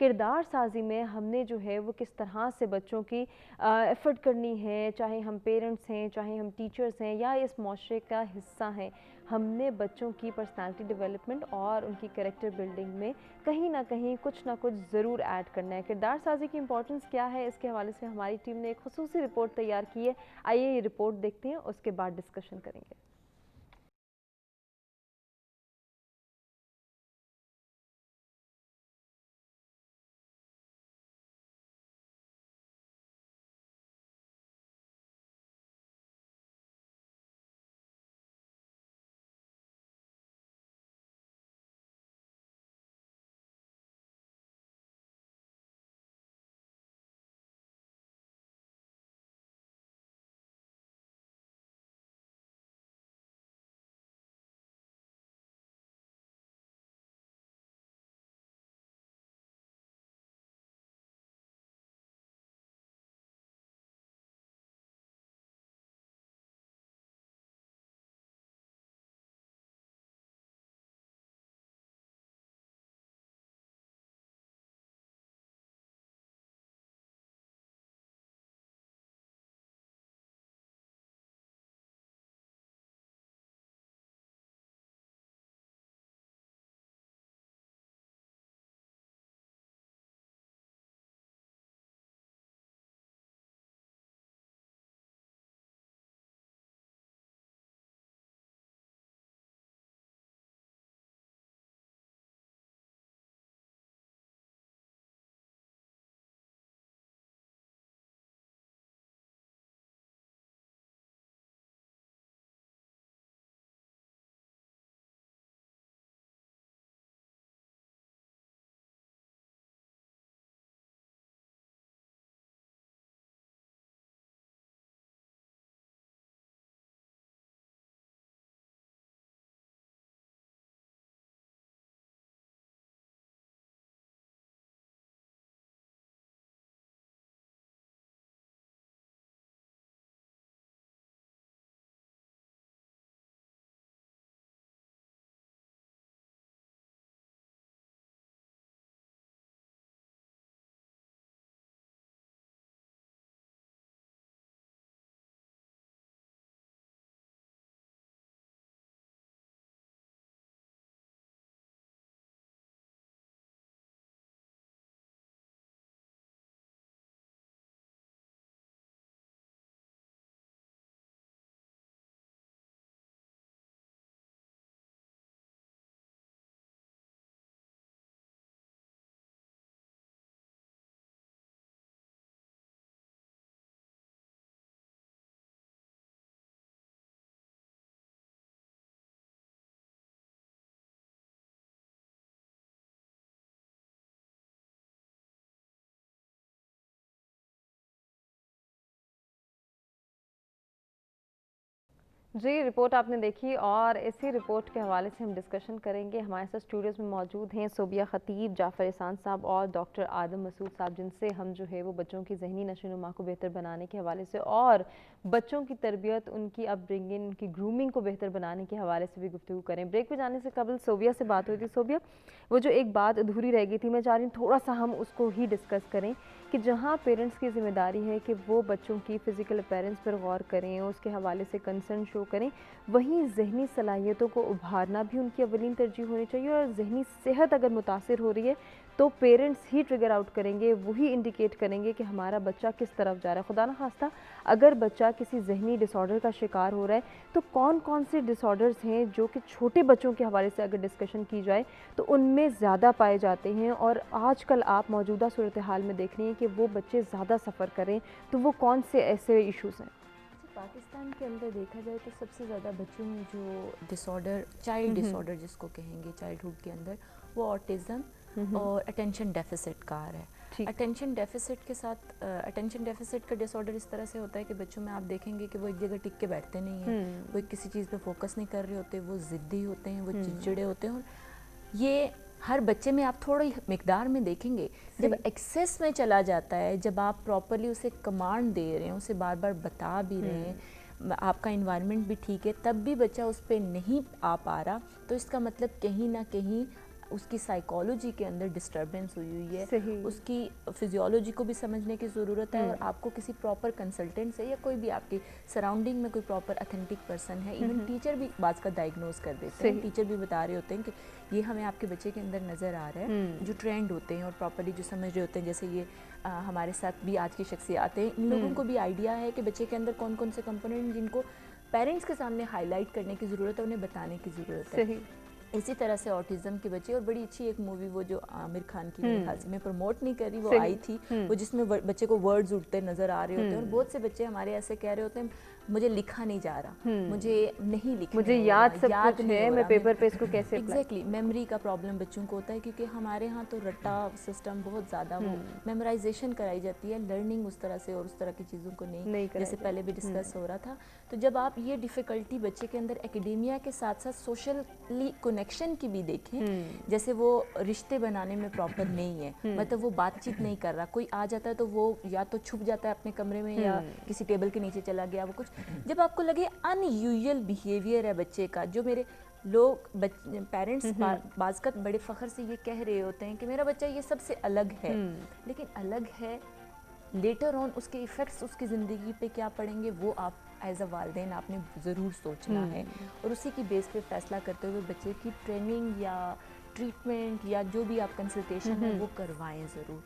کردار سازی میں ہم نے جو ہے وہ کس طرح سے بچوں کی ایفرٹ کرنی ہے، چاہے ہم پیرنٹس ہیں، چاہے ہم ٹیچرز ہیں یا اس معاشرے کا حصہ ہیں، ہم نے بچوں کی پرسنالٹی ڈیولپمنٹ اور ان کی کریکٹر بلڈنگ میں کہیں نہ کہیں کچھ نہ کچھ ضرور ایڈ کرنا ہے۔ کردار سازی کی امپورٹنس کیا ہے، اس کے حوالے سے ہماری ٹیم نے ایک خصوصی رپورٹ تیار کی ہے، آئیے یہ رپورٹ دیکھتے ہیں، اس کے بعد ڈسکشن کریں گے۔ جی رپورٹ آپ نے دیکھی اور اسی رپورٹ کے حوالے سے ہم ڈسکشن کریں گے۔ ہمارے ساتھ اسٹوڈیوز میں موجود ہیں صوبیہ خطیب، جعفر احسان صاحب اور ڈاکٹر آدم مسعود صاحب، جن سے ہم جو ہے وہ بچوں کی ذہنی نشو و نما کو بہتر بنانے کے حوالے سے اور بچوں کی تربیت، ان کی اپ برنگنگ، ان کی گرومنگ کو بہتر بنانے کے حوالے سے بھی گفتگو کریں۔ بریک پہ جانے سے قبل صوبیہ سے بات ہوئی تھی۔ صوبیہ، وہ جو ایک بات ادھوری رہ گئی تھی، میں چاہ رہی ہوں تھوڑا سا ہم اس کو ہی ڈسکس کریں کہ جہاں پیرنٹس کی ذمہ داری ہے کہ وہ بچوں کی فزیکل اپیرنس پر غور کریں، اس کے حوالے سے کنسرن شو کریں، وہیں ذہنی صلاحیتوں کو ابھارنا بھی ان کی اولین ترجیح ہونی چاہیے، اور ذہنی صحت اگر متاثر ہو رہی ہے تو پیرنٹس ہی ٹریگر آؤٹ کریں گے، وہی انڈیکیٹ کریں گے کہ ہمارا بچہ کس طرف جا رہا ہے۔ خدا نہ خواستہ اگر بچہ کسی ذہنی ڈس آرڈر کا شکار ہو رہا ہے تو کون کون سے ڈس آرڈرز ہیں جو کہ چھوٹے بچوں کے حوالے سے اگر ڈسکشن کی جائے تو ان میں زیادہ پائے جاتے ہیں، اور آج کل آپ موجودہ صورتحال میں دیکھ رہی ہیں کہ وہ بچے زیادہ سفر کریں، تو وہ کون سے ایسے ایشوز ہیں؟ پاکستان کے اندر دیکھا جائے تو سب سے زیادہ بچوں میں جو ڈس آرڈر، چائلڈ ڈس آرڈر جس کو کہیں گے چائلڈہڈ کے اندر، وہ آٹزم اور اٹینشن ڈیفیسٹ کا آ رہا ہے۔ اٹینشن ڈیفیسٹ کے ساتھ اٹینشن ڈیفیسٹ کا ڈس آرڈر اس طرح سے ہوتا ہے کہ بچوں میں آپ دیکھیں گے کہ وہ ایک جگہ ٹک کے بیٹھتے نہیں ہیں، وہ کسی چیز پہ فوکس نہیں کر رہے ہوتے، وہ ضدی ہوتے ہیں، وہ چڑچڑے ہوتے ہیں، اور یہ ہر بچے میں آپ تھوڑی مقدار میں دیکھیں گے۔ جب ایکسیس میں چلا جاتا ہے، جب آپ پراپرلی اسے کمانڈ دے رہے ہیں، اسے بار بار بتا بھی رہے ہیں، آپ کا انوائرمنٹ بھی ٹھیک ہے، تب بھی بچہ اس پہ نہیں آ پا رہا، تو اس کا مطلب کہیں نہ کہیں اس کی سائیکالوجی کے اندر ڈسٹربنس ہوئی ہے, صحیح. اس کی فزیولوجی کو بھی سمجھنے کی ضرورت ہے, اور آپ کو کسی پراپر کنسلٹنٹ سے یا کوئی بھی آپ کی سراؤنڈنگ میں کوئی پراپر اتھینٹک پرسن ہے, ایون ٹیچر بھی بعض کا ڈائگنوز کر دیتے ہیں, ٹیچر بھی بتا رہے ہوتے ہیں کہ یہ ہمیں آپ کے بچے کے اندر نظر آ رہا ہے, جو ٹرینڈ ہوتے ہیں اور پراپرلی جو سمجھ رہے ہوتے ہیں. جیسے یہ ہمارے ساتھ بھی آج کی شخصیات ہیں, ان لوگوں کو بھی آئیڈیا ہے کہ بچے کے اندر کون کون سے کمپوننٹ جن کو پیرنٹس کے سامنے ہائی لائٹ کرنے کی ضرورت ہے, انہیں بتانے کی ضرورت ہے. اسی طرح سے آٹزم کے بچے, اور بڑی اچھی ایک مووی وہ جو عامر خان کی میرے خیال سے, میں پروموٹ نہیں کر رہی, وہ آئی تھی, وہ جس میں بچے کو ورڈز اٹھتے نظر آ رہے ہوتے ہیں, اور بہت سے بچے ہمارے ایسے کہہ رہے ہوتے ہیں مجھے لکھا نہیں جا رہا, مجھے نہیں لکھنا, مجھے یاد سب کچھ ہے, میں پیپر پہ اس کو کیسے ایگزیکٹلی میموری کا پرابلم بچوں کو ہوتا ہے, کیونکہ ہمارے ہاں تو رٹا سسٹم بہت زیادہ, وہ میمورائزیشن کرائی جاتی ہے, لرننگ اس طرح سے اور اس طرح کی چیزوں کو نہیں, جیسے پہلے بھی ڈسکس ہو رہا تھا. تو جب آپ یہ ڈیفیکلٹی بچے کے اندر ایکیڈیمیا کے ساتھ ساتھ سوشلی کنیکشن کی بھی دیکھیں, جیسے وہ رشتے بنانے میں پراپر نہیں ہے, مطلب وہ بات چیت نہیں کر رہا, کوئی آ جاتا ہے تو وہ یا تو چھپ جاتا ہے اپنے کمرے میں یا کسی ٹیبل کے نیچے چلا گیا, وہ کچھ جب آپ کو لگے ان یوزول بیہیویئر ہے بچے کا, جو میرے لوگ پیرنٹس بعض کا بڑے فخر سے یہ کہہ رہے ہوتے ہیں کہ میرا بچہ یہ سب سے الگ ہے, لیکن الگ ہے, لیٹر آن اس کے ایفیکٹس اس کی زندگی پہ کیا پڑیں گے وہ آپ ایز اے والدین آپ نے ضرور سوچنا ہے, اور اسی کی بیس پہ فیصلہ کرتے ہوئے بچے کی ٹریننگ یا ٹریٹمنٹ یا جو بھی آپ کنسلٹیشن ہے وہ کروائیں ضرور.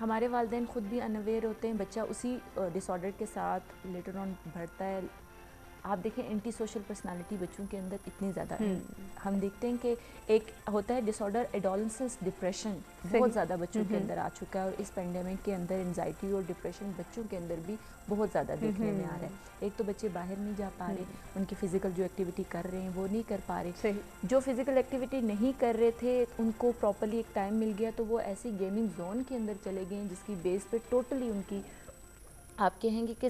ہمارے والدین خود بھی انویئر ہوتے ہیں, بچہ اسی ڈس آرڈر کے ساتھ لیٹر آن بڑھتا ہے. آپ دیکھیں اینٹی سوشل پرسنالٹی بچوں کے اندر اتنی زیادہ ہے, ہم دیکھتے ہیں کہ ایک ہوتا ہے ڈس آرڈر ایڈولسنس ڈپریشن, بہت زیادہ بچوں کے اندر آ چکا ہے, اور اس پینڈیمک کے اندر انزائٹی اور ڈپریشن بچوں کے اندر بھی بہت زیادہ دیکھنے میں آ رہا ہے. ایک تو بچے باہر نہیں جا پا رہے, ان کی فزیکل جو ایکٹیویٹی کر رہے ہیں وہ نہیں کر پا رہے, جو فزیکل ایکٹیویٹی نہیں کر رہے تھے ان کو پراپرلی ایک ٹائم مل گیا تو وہ ایسی گیمنگ زون کے اندر چلے گئے جس کی بیس پہ ٹوٹلی ان کی آپ کہیں گے کہ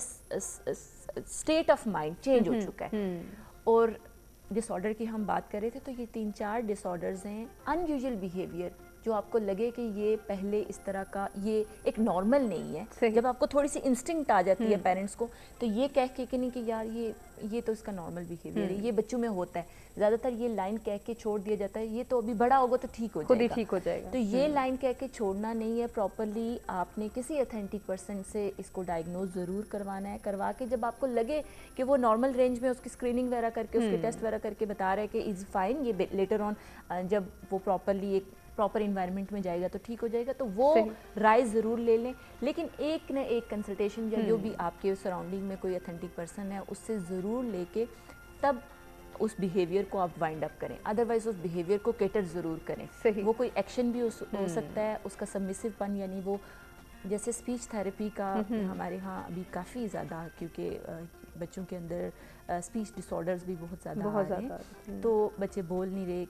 اسٹیٹ آف مائنڈ چینج ہو چکا ہے. اور ڈس آرڈر کی ہم بات کر رہے تھے تو یہ 3-4 ڈس آرڈرز ہیں. ان یوزول بیہیویئر, جو آپ کو لگے کہ یہ پہلے اس طرح کا یہ ایک نارمل نہیں ہے, جب آپ کو تھوڑی سی انسٹنکٹ آ جاتی ہے پیرنٹس کو تو یہ کہہ کے کہ نہیں کہ یار یہ تو اس کا نارمل بیہیویئر ہے, یہ بچوں میں ہوتا ہے, زیادہ تر یہ لائن کہہ کے چھوڑ دیا جاتا ہے, یہ تو ابھی بڑا ہوگا تو ٹھیک ہو جائے گا. تو یہ لائن کہہ کے چھوڑنا نہیں ہے, پراپرلی آپ نے کسی اتھینٹک پرسن سے اس کو ڈائگنوز ضرور کروانا ہے, کروا کے جب آپ کو لگے کہ وہ نارمل رینج میں اس کی اسکریننگ وغیرہ کر کے اس کے ٹیسٹ وغیرہ کر کے بتا رہے کہ از فائن, یہ لیٹر آن جب وہ پراپرلی ایک پراپر انوائرمنٹ میں جائے گا تو ٹھیک ہو جائے گا, تو وہ رائے ضرور لے لیں. لیکن ایک نہ ایک کنسلٹیشن یا جو بھی آپ کے سراؤنڈنگ میں کوئی اتھینٹک پرسن ہے اس سے ضرور لے کے تب اس بیہیویئر کو آپ وائنڈ اپ کریں, ادروائز اس بیہیویئر کو کیٹر ضرور کریں. وہ کوئی ایکشن بھی ہو سکتا ہے, اس کا سبمسو پن, یعنی وہ جیسے اسپیچ تھیراپی کا ہمارے ہاں ابھی کافی زیادہ, کیونکہ بچوں کے اندر اسپیچ ڈس آرڈرز بھی بہت زیادہ آ رہے ہیں, تو بچے بول نہیں رہے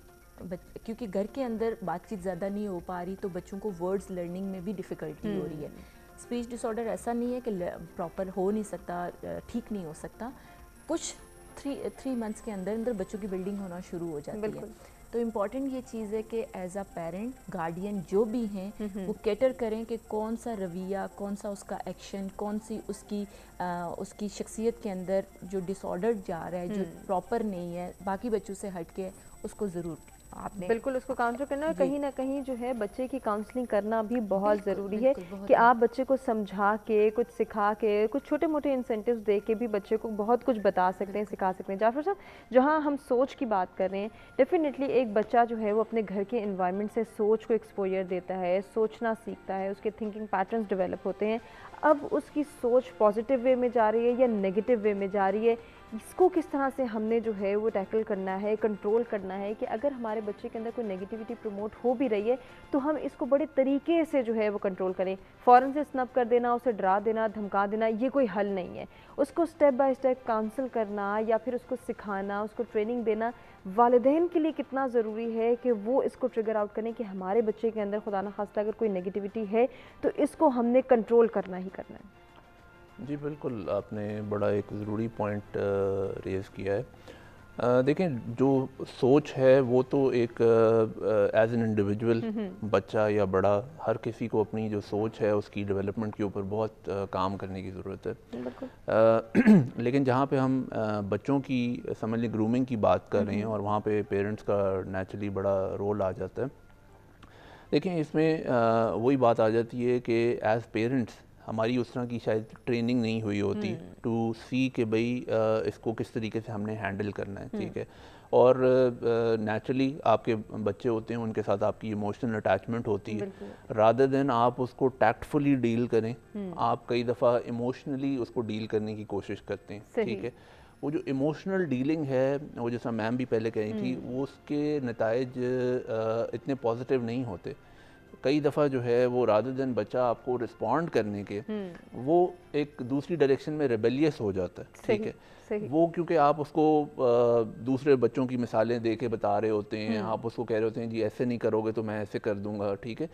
کیونکہ گھر کے اندر بات چیت زیادہ نہیں ہو پا رہی, تو بچوں کو ورڈز لرننگ میں بھی ڈیفیکلٹی ہو رہی ہے. اسپیچ ڈس آرڈر ایسا نہیں ہے کہ پراپر ہو نہیں سکتا, ٹھیک نہیں ہو سکتا, کچھ 3 منتھس کے اندر بچوں کی بلڈنگ ہونا شروع ہو جاتی ہے. تو امپورٹنٹ یہ چیز ہے کہ ایز اے پیرنٹ گارڈین جو بھی ہیں وہ کیٹر کریں کہ کون سا رویہ, کون سا اس کا ایکشن, کون سی اس کی شخصیت کے اندر جو ڈس آرڈر جا رہا ہے, جو پراپر نہیں ہے, باقی بچوں سے ہٹ کے, اس کو ضرور آپ نے بالکل اس کو کاؤنٹر کرنا ہے. کہیں نہ کہیں جو ہے بچے کی کاؤنسلنگ کرنا بھی بہت ضروری ہے کہ آپ بچے کو سمجھا کے, کچھ سکھا کے, کچھ چھوٹے موٹے انسینٹیوز دے کے بھی بچے کو بہت کچھ بتا سکتے ہیں, سکھا سکتے ہیں. جعفر صاحب, جہاں ہم سوچ کی بات کر رہے ہیں, ڈیفینیٹلی ایک بچہ جو ہے وہ اپنے گھر کے انوائرمنٹ سے سوچ کو ایکسپوجر دیتا ہے, سوچنا سیکھتا ہے, اس کے تھنکنگ پیٹرنز ڈیولپ ہوتے ہیں. اب اس کی سوچ پازیٹیو وے میں جا رہی ہے یا نیگیٹیو وے میں جا رہی ہے, اس کو کس طرح سے ہم نے جو ہے وہ ٹیکل کرنا ہے, کنٹرول کرنا ہے, کہ اگر ہمارے بچے کے اندر کوئی نیگیٹیوٹی پروموٹ ہو بھی رہی ہے تو ہم اس کو بڑے طریقے سے جو ہے وہ کنٹرول کریں. فوراً سے سنپ کر دینا, اسے ڈرا دینا, دھمکا دینا, یہ کوئی حل نہیں ہے. اس کو سٹیپ بائی سٹیپ کاؤنسل کرنا یا پھر اس کو سکھانا, اس کو ٹریننگ دینا والدین کے لیے کتنا ضروری ہے کہ وہ اس کو ٹریگر آؤٹ کریں کہ ہمارے بچے کے اندر خدا نخواستہ اگر کوئی نیگیٹیوٹی ہے تو اس کو ہم نے کنٹرول کرنا ہی کرنا ہے. جی بالکل, آپ نے بڑا ایک ضروری پوائنٹ ریز کیا ہے. دیکھیں, جو سوچ ہے وہ تو ایک ایز این انڈیویجول بچہ یا بڑا, ہر کسی کو اپنی جو سوچ ہے اس کی ڈیولپمنٹ کے اوپر بہت کام کرنے کی ضرورت ہے. لیکن جہاں پہ ہم بچوں کی سمجھ لیں گرومنگ کی بات کر رہے ہیں اور وہاں پہ پیرنٹس کا نیچرلی بڑا رول آ جاتا ہے. دیکھیں اس میں وہی بات آ جاتی ہے کہ ایز پیرنٹس ہماری اس طرح کی شاید ٹریننگ نہیں ہوئی ہوتی ٹو سی کہ بھئی اس کو کس طریقے سے ہم نے ہینڈل کرنا ہے, ٹھیک ہے. اور نیچرلی آپ کے بچے ہوتے ہیں, ان کے ساتھ آپ کی ایموشنل اٹیچمنٹ ہوتی ہے, رادر دین آپ اس کو ٹیکٹفلی ڈیل کریں, آپ کئی دفعہ ایموشنلی اس کو ڈیل کرنے کی کوشش کرتے ہیں, ٹھیک ہے. وہ جو ایموشنل ڈیلنگ ہے, وہ جیسا میم بھی پہلے کہی تھی, وہ اس کے نتائج اتنے پازیٹیو نہیں ہوتے. کئی دفعہ جو ہے وہ رادر دین بچہ آپ کو رسپونڈ کرنے کے, وہ ایک دوسری ڈائریکشن میں ریبیلیس ہو جاتا ہے, ٹھیک ہے. وہ کیونکہ آپ اس کو دوسرے بچوں کی مثالیں دے کے بتا رہے ہوتے ہیں, آپ اس کو کہہ رہے ہوتے ہیں جی ایسے نہیں کرو گے تو میں ایسے کر دوں گا, ٹھیک ہے.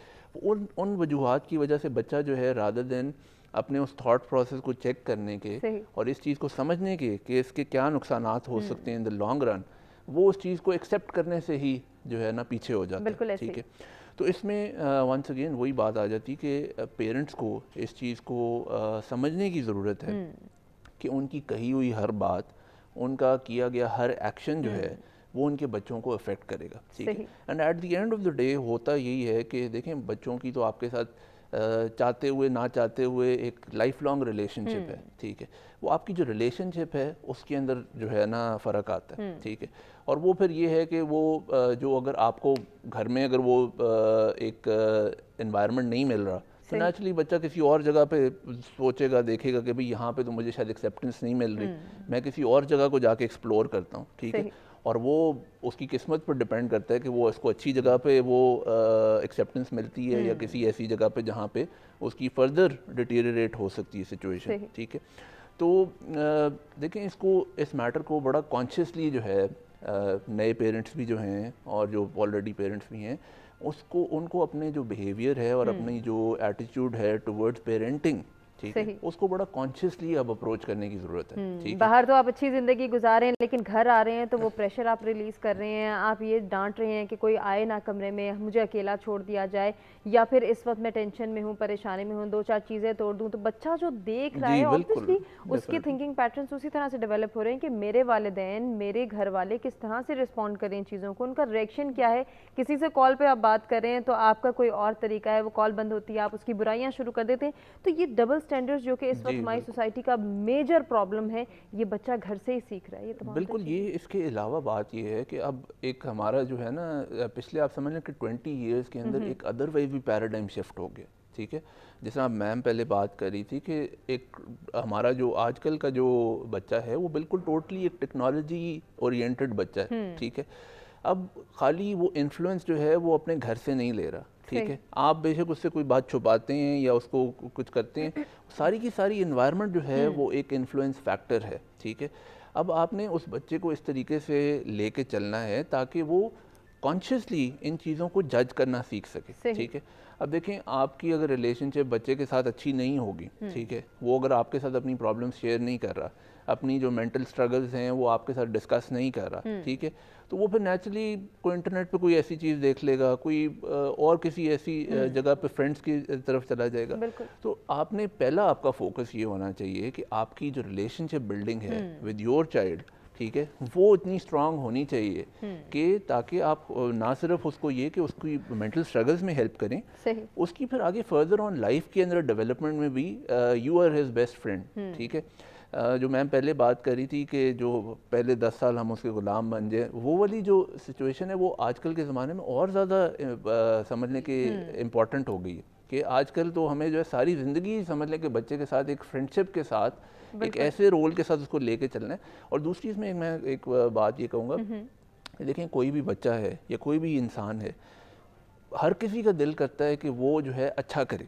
ان وجوہات کی وجہ سے بچہ جو ہے رادر دین اپنے اس تھاٹ پروسیس کو چیک کرنے کے اور اس چیز کو سمجھنے کے کہ اس کے کیا نقصانات ہو سکتے ہیں ان دا لانگ رن, وہ اس چیز کو ایکسیپٹ کرنے سے ہی جو ہے نا پیچھے ہو جاتا ہے, ٹھیک ہے. تو اس میں ونس اگین وہی بات آ جاتی کہ پیرنٹس کو اس چیز کو سمجھنے کی ضرورت ہے کہ ان کی کہی ہوئی ہر بات, ان کا کیا گیا ہر ایکشن جو ہے وہ ان کے بچوں کو افیکٹ کرے گا, ٹھیک ہے. And at the end of the day ہوتا یہی ہے کہ دیکھیں بچوں کی تو آپ کے ساتھ چاہتے ہوئے نہ چاہتے ہوئے ایک لائف لانگ ریلیشن شپ ہے, ٹھیک ہے. وہ آپ کی جو ریلیشن شپ ہے اس کے اندر جو ہے نا فرق آتا ہے, ٹھیک ہے. اور وہ پھر یہ ہے کہ وہ جو اگر آپ کو گھر میں اگر وہ ایک انوائرمنٹ نہیں مل رہا تو نیچرلی بچہ کسی اور جگہ پہ سوچے گا, دیکھے گا کہ بھئی یہاں پہ تو مجھے شاید ایکسیپٹنس نہیں مل رہی, میں کسی اور جگہ کو جا کے ایکسپلور کرتا ہوں, ٹھیک ہے. اور وہ اس کی قسمت پر ڈیپینڈ کرتا ہے کہ وہ اس کو اچھی جگہ پہ وہ ایکسیپٹنس ملتی ہے یا کسی ایسی جگہ پہ جہاں پہ اس کی فردر ڈیٹیریٹ ہو سکتی ہے سچویشن, ٹھیک ہے. تو دیکھیں اس میٹر کو بڑا کانشیسلی جو ہے نئے پیرنٹس بھی جو ہیں اور جو آلریڈی پیرنٹس بھی ہیں, ان کو اپنے جو بیہیویئر ہے اور اپنی جو ایٹیٹیوڈ ہے ٹورڈز پیرنٹنگ, ٹھیک ہے, اس کو بڑا کانشیسلی اب اپروچ کرنے کی ضرورت ہے, ٹھیک ہے. باہر تو آپ اچھی زندگی گزار رہے ہیں لیکن گھر آ رہے ہیں تو وہ پریشر آپ ریلیز کر رہے ہیں, آپ یہ ڈانٹ رہے ہیں کہ کوئی آئے نہ کمرے میں, مجھے اکیلا چھوڑ دیا جائے, یا پھر اس وقت میں ٹینشن میں ہوں, پریشانی میں ہوں, 2-4 چیزیں توڑ دوں. تو بچہ جو دیکھ رہا ہے obviously اس کی تھنکنگ پیٹرنز اسی طرح سے ڈیولپ ہو رہے ہیں کہ میرے والدین, میرے گھر والے کس طرح سے رسپونڈ کریں چیزوں کو, ان کا ریئیکشن کیا ہے. کسی سے کال پہ آپ بات کر رہے ہیں تو آپ کا کوئی اور طریقہ ہے, وہ کال بند ہوتی ہے, آپ اس کی برائیاں شروع کر دیتے ہیں. تو یہ ڈبل سٹینڈرڈز جو کہ اس وقت ہماری سوسائٹی کا میجر پرابلم ہے, یہ بچہ گھر سے ہی سیکھ رہا ہے. یہ تمام بالکل, یہ اس کے علاوہ بات یہ ہے کہ اب ایک ہمارا جو ہے نا پچھلے آپ سمجھ لیں کہ 20 ایئرز کے اندر ایک ادروائز بھی پیراڈائم شفٹ ہو گیا, ٹھیک ہے. جس طرح میم پہلے بات کر رہی تھی کہ ایک ہمارا جو آج کل کا جو بچہ ہے وہ بالکل ٹوٹلی ایک ٹیکنالوجی اورینٹڈ بچہ ہے, ٹھیک ہے. اب خالی وہ انفلوئنس جو ہے وہ اپنے گھر سے نہیں لے رہا, ٹھیک ہے. آپ بے شک اس سے کوئی بات چھپاتے ہیں یا اس کو کچھ کرتے ہیں, ساری کی ساری انوائرمنٹ جو ہے وہ ایک انفلوئنس فیکٹر ہے, ٹھیک ہے. اب آپ نے اس بچے کو اس طریقے سے لے کے چلنا ہے تاکہ وہ کانشیسلی ان چیزوں کو جج کرنا سیکھ سکے, ٹھیک ہے. اب دیکھیں آپ کی اگر ریلیشن شپ بچے کے ساتھ اچھی نہیں ہوگی, ٹھیک ہے, وہ اگر آپ کے ساتھ اپنی پرابلمس شیئر نہیں کر رہا, اپنی جو مینٹل سٹرگلز ہیں وہ آپ کے ساتھ ڈسکس نہیں کر رہا, ٹھیک ہے, تو وہ پھر نیچرلی کوئی انٹرنیٹ پہ کوئی ایسی چیز دیکھ لے گا, کوئی اور کسی ایسی جگہ پہ فرینڈس کی طرف چلا جائے گا. تو آپ نے پہلا آپ کا فوکس یہ ہونا چاہیے کہ آپ کی جو ریلیشن شپ بلڈنگ ہے ود یور چائلڈ, ٹھیک ہے, وہ اتنی اسٹرانگ ہونی چاہیے کہ تاکہ آپ نہ صرف اس کو یہ کہ اس کی مینٹل اسٹرگلز میں ہیلپ کریں, اس کی پھر آگے فردر آن لائف کے اندر ڈیولپمنٹ میں بھی you are his best friend, ٹھیک ہے. جو میم پہلے بات کری تھی کہ جو پہلے 10 سال ہم اس کے غلام بن جائیں, وہ والی جو سچویشن ہے وہ آج کل کے زمانے میں اور زیادہ سمجھنے کے امپورٹنٹ ہو گئی ہے کہ آج کل تو ہمیں جو ہے ساری زندگی سمجھ لیں کہ بچے کے ساتھ ایک فرینڈشپ کے ساتھ ایک ایسے رول کے ساتھ اس کو لے کے چلنا ہے. اور دوسری اس میں میں ایک بات یہ کہوں گا, دیکھیں کوئی بھی بچہ ہے یا کوئی بھی انسان ہے, ہر کسی کا دل کرتا ہے کہ وہ جو ہے اچھا کرے,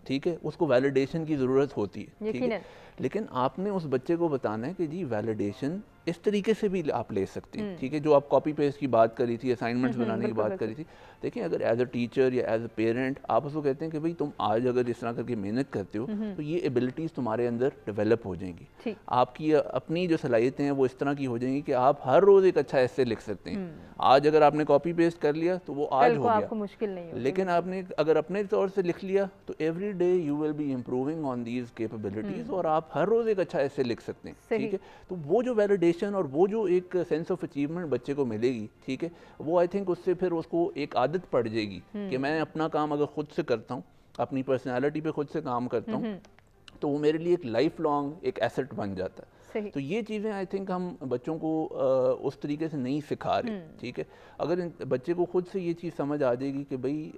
ٹھیک ہے, اس کو ویلیڈیشن کی ضرورت ہوتی ہے, ٹھیک ہے. لیکن آپ نے اس بچے کو بتانا ہے کہ جی ویلیڈیشن اس طریقے سے بھی آپ لے سکتے ہیں, ٹھیک ہے. جو آپ کاپی پیسٹ کی بات کری تھی, اسائنمنٹس بنانے کی بات کری تھی, دیکھیں اگر ایز اے ٹیچر یا ایز اے پیرنٹ آپ اس کو کہتے ہیں کہ بھئی تم آج اگر اس طرح کر کے محنت کرتے ہو تو یہ ایبلٹیز تمہارے اندر ڈیولپ ہو جائیں گی, آپ کی اپنی جو صلاحیتیں ہیں وہ اس طرح کی ہو جائیں گی کہ آپ ہر روز ایک اچھا ایسے لکھ سکتے ہیں. آج اگر آپ نے کاپی پیسٹ کر لیا تو وہ آج ہو گیا, مشکل نہیں, لیکن آپ نے اگر اپنے طور سے لکھ لیا تو every day you will be improving on these capabilities, اور آپ ہر روز ایک اچھا ایسے لکھ سکتے ہیں, ٹھیک ہے. تو وہ جو ویلیڈیشن موٹیویشن اور وہ جو ایک سینس آف اچیومنٹ بچے کو ملے گی, ٹھیک ہے, وہ آئی تھنک اس سے پھر اس کو ایک عادت پڑ جائے گی کہ میں اپنا کام اگر خود سے کرتا ہوں, اپنی پرسنالٹی پہ خود سے کام کرتا ہوں, تو وہ میرے لیے ایک لائف لانگ ایک ایسٹ بن جاتا ہے. تو یہ چیزیں آئی تھنک ہم بچوں کو اس طریقے سے نہیں سکھا رہے, ٹھیک ہے. اگر بچے کو خود سے یہ چیز سمجھ آ جائے گی کہ بھئی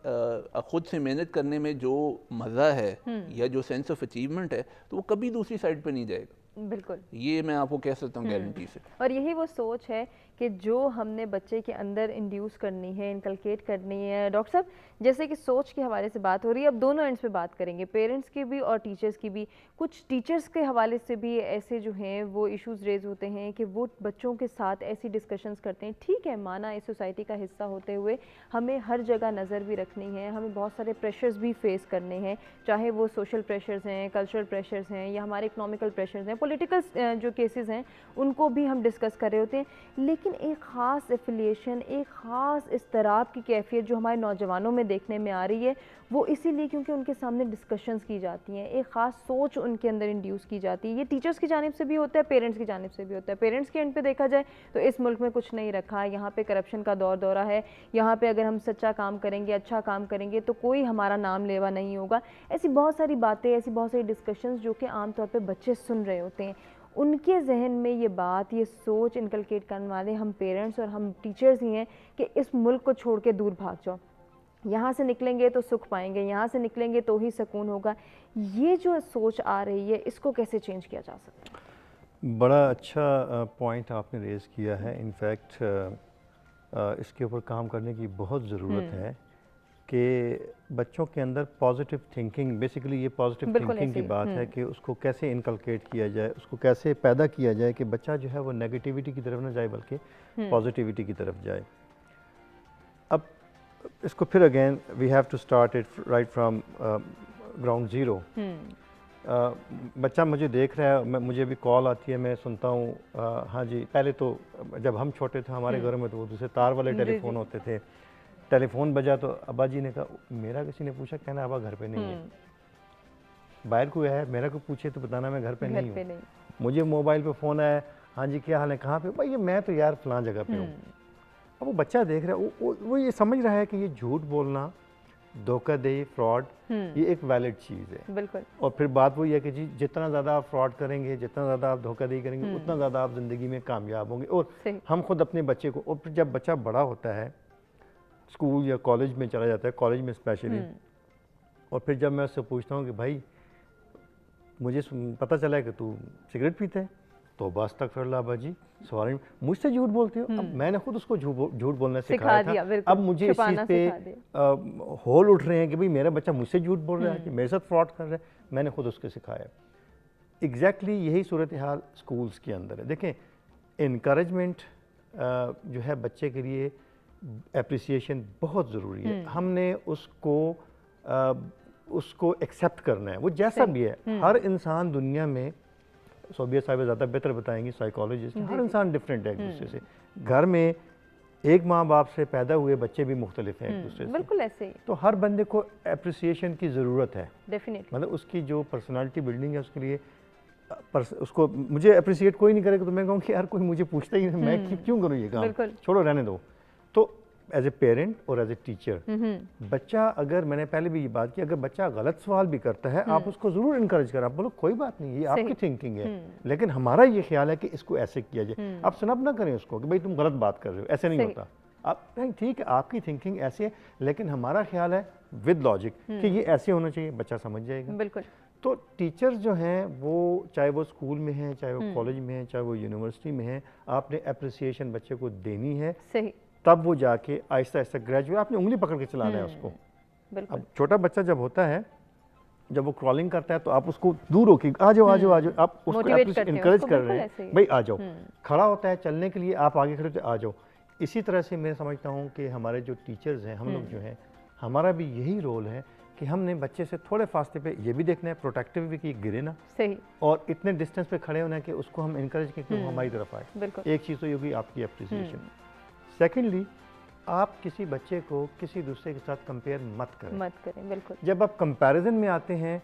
خود سے محنت کرنے میں جو مزہ ہے یا جو سینس آف اچیومنٹ ہے, تو وہ کبھی دوسری سائڈ پہ نہیں جائے گا. بالکل, یہ میں آپ کو کہہ سکتا ہوں گارنٹی سے. اور یہی وہ سوچ ہے کہ جو ہم نے بچے کے اندر انڈیوس کرنی ہے, انکلکیٹ کرنی ہے. ڈاکٹر صاحب, جیسے کہ سوچ کے حوالے سے بات ہو رہی ہے, اب دونوں اینڈس پہ بات کریں گے, پیرنٹس کی بھی اور ٹیچرس کی بھی. کچھ ٹیچرس کے حوالے سے بھی ایسے جو ہیں وہ ایشوز ریز ہوتے ہیں کہ وہ بچوں کے ساتھ ایسی ڈسکشنز کرتے ہیں. ٹھیک ہے, مانا اس سوسائٹی کا حصہ ہوتے ہوئے ہمیں ہر جگہ نظر بھی رکھنی ہے, ہمیں بہت سارے پریشرز بھی فیس کرنے ہیں, چاہے وہ سوشل پریشرز ہیں, کلچرل پریشرز ہیں, یا ہمارے اکنامیکل پریشرز ہیں, پولیٹیکل جو کیسز ہیں ان کو بھی ہم ڈسکس کر رہے ہوتے ہیں. لیکن ایک خاص ایفیلیشن, ایک خاص اضطراب کی کیفیت جو ہمارے نوجوانوں میں دیکھنے میں آ رہی ہے, وہ اسی لیے کیونکہ ان کے سامنے ڈسکشنز کی جاتی ہیں, ایک خاص سوچ ان کے اندر انڈیوس کی جاتی ہے. یہ ٹیچرز کی جانب سے بھی ہوتا ہے, پیرنٹس کی جانب سے بھی ہوتا ہے. پیرنٹس کے اینڈ پہ دیکھا جائے تو اس ملک میں کچھ نہیں رکھا, یہاں پہ کرپشن کا دور دورہ ہے, یہاں پہ اگر ہم سچا کام کریں گے, اچھا کام کریں گے تو کوئی ہمارا نام لیوا نہیں ہوگا. ایسی بہت ساری باتیں, ایسی بہت ساری ڈسکشنز جو کہ عام طور پہ بچے سن رہے ہوتے ہیں. ان کے ذہن میں یہ بات, یہ سوچ انکلکیٹ کرنے والے ہم پیرنٹس اور ہم ٹیچرز ہی ہیں کہ اس ملک کو چھوڑ کے دور بھاگ جاؤ, یہاں سے نکلیں گے تو سکھ پائیں گے, یہاں سے نکلیں گے تو ہی سکون ہوگا. یہ جو سوچ آ رہی ہے, اس کو کیسے چینج کیا جا سکتا ہے؟ بڑا اچھا پوائنٹ آپ نے ریز کیا ہے. انفیکٹ اس کے اوپر کام کرنے کی بہت ضرورت ہے کہ بچوں کے اندر پازیٹیو تھنکنگ, بیسیکلی یہ پازیٹیو تھنکنگ کی بات ہے کہ اس کو کیسے انکلکیٹ کیا جائے, اس کو کیسے پیدا کیا جائے کہ بچہ جو ہے وہ نیگیٹیوٹی کی طرف نہ جائے بلکہ پازیٹیوٹی کی طرف جائے. اب اس کو پھر again we have to start it right from ground zero. بچہ مجھے دیکھ رہا ہے, مجھے بھی کال آتی ہے, میں سنتا ہوں. ہاں جی, پہلے تو جب ہم چھوٹے تھے ہمارے گھروں میں تو وہ دوسرے تار والے ٹیلی فون ہوتے تھے. ٹیلی فون بجا تو ابا جی نے کہا, میرا کسی نے پوچھا, کہنا ابا گھر پہ نہیں ہے. باہر کوئی ہے, میرا کوئی پوچھے تو بتانا میں گھر پہ نہیں ہوں. مجھے موبائل پہ فون آیا, ہاں جی کیا حال ہے, کہاں پہ, بھائی میں تو یار فلاں جگہ پہ ہوں. اب وہ بچہ دیکھ رہا ہے, وہ یہ سمجھ رہا ہے کہ یہ جھوٹ بولنا, دھوکہ دہی, فراڈ, یہ ایک ویلڈ چیز ہے. بالکل. اور پھر بات وہی ہے کہ جی جتنا زیادہ آپ فراڈ کریں گے, جتنا زیادہ آپ دھوکہ دہی کریں گے, اتنا زیادہ آپ زندگی میں کامیاب ہوں گے. اور ہم خود اپنے بچے کو, اور پھر جب بچہ بڑا ہوتا ہے, اسکول یا کالج میں چلا جاتا ہے, کالج میں اسپیشلی, اور پھر جب میں اس سے پوچھتا ہوں کہ بھائی مجھے پتہ چلا ہے کہ تو سگریٹ پیتے ہے, تو بس تک پھر اللہ جی سواری مجھ سے جھوٹ بولتے ہو. اب میں نے خود اس کو جھوٹ بولنا سکھایا تھا, اب مجھے اس چیز پہ ہول اٹھ رہے ہیں کہ بھئی میرا بچہ مجھ سے جھوٹ بول رہا ہے, کہ میرے ساتھ فراڈ کر رہا ہے. میں نے خود اس کو سکھایا. ایگزیکٹلی یہی صورتحال اسکولس کے اندر ہے. دیکھیں, انکریجمنٹ جو ہے بچے کے لیے, اپریسیشن بہت ضروری ہے. ہم نے اس کو ایکسیپٹ کرنا ہے, وہ جیسا بھی ہے. ہر انسان دنیا میں, صوبیہ صاحبہ زیادہ بہتر بتائیں گی, سائیکالوجسٹ, ہر انسان ڈفرینٹ ہے ایک دوسرے سے. گھر میں ایک ماں باپ سے پیدا ہوئے بچے بھی مختلف ہیں ایک دوسرے سے. بالکل ایسے ہی. تو ہر بندے کو اپریسیشن کی ضرورت ہے. ڈیفینیٹلی. مطلب اس کی جو پرسنالٹی بلڈنگ ہے اس کے لیے, اس کو مجھے اپریسیٹ کوئی نہیں کرے گا تو میں کہوں کہ یار کوئی مجھے پوچھتا ہی نہیں, میں کیوں کروں یہ کام, چھوڑو رہنے دو. تو ایز اے پیرنٹ اور ایز اے ٹیچر, بچہ اگر, میں نے پہلے بھی یہ بات کی, اگر بچہ غلط سوال بھی کرتا ہے, آپ اس کو ضرور انکریج کریں. آپ بولو کوئی بات نہیں, یہ آپ کی تھنکنگ ہے, لیکن ہمارا یہ خیال ہے کہ اس کو ایسے کیا جائے. آپ سنب نہ کریں اس کو کہ بھائی تم غلط بات کر رہے ہو, ایسے نہیں ہوتا. آپ ٹھیک ہے, آپ کی تھنکنگ ایسی ہے, لیکن ہمارا خیال ہے ود لاجک کہ یہ ایسے ہونا چاہیے, بچہ سمجھ جائے گا. بالکل. تو ٹیچرز جو ہیں وہ, چاہے وہ اسکول میں ہیں, چاہے وہ کالج میں ہیں, چاہے وہ یونیورسٹی میں ہیں, آپ نے اپریسیشن بچے کو دینی ہے. صحیح. تب وہ جا کے آہستہ آہستہ گریجویٹ, آپ نے انگلی پکڑ کے چلانا ہے اس کو. اب چھوٹا بچہ جب ہوتا ہے, جب وہ کرالنگ کرتا ہے تو آپ اس کو دور ہو کے آ جاؤ آ جاؤ آ جاؤ, آپ اس کو انکریج کر رہے ہیں, بھائی آ جاؤ. کھڑا ہوتا ہے چلنے کے لیے, آپ آگے کھڑے ہوتے آ جاؤ. اسی طرح سے میں سمجھتا ہوں کہ ہمارے جو ٹیچرز ہیں, ہم لوگ جو ہیں, ہمارا بھی یہی رول ہے کہ ہم نے بچے سے تھوڑے فاصلے پہ یہ بھی دیکھنا ہے, پروٹیکٹیو بھی, کہ گرے نا. صحیح. اور اتنے ڈسٹینس پہ کھڑے ہونا ہے کہ اس کو ہم انکریج کریں کہ وہ ہماری طرف آئے. ایک چیز تو یہ ہوگی آپ کی اپریسیشن. سیکنڈلی, آپ کسی بچے کو کسی دوسرے کے ساتھ کمپیئر مت کریں بالکل. جب آپ کمپیریزن میں آتے ہیں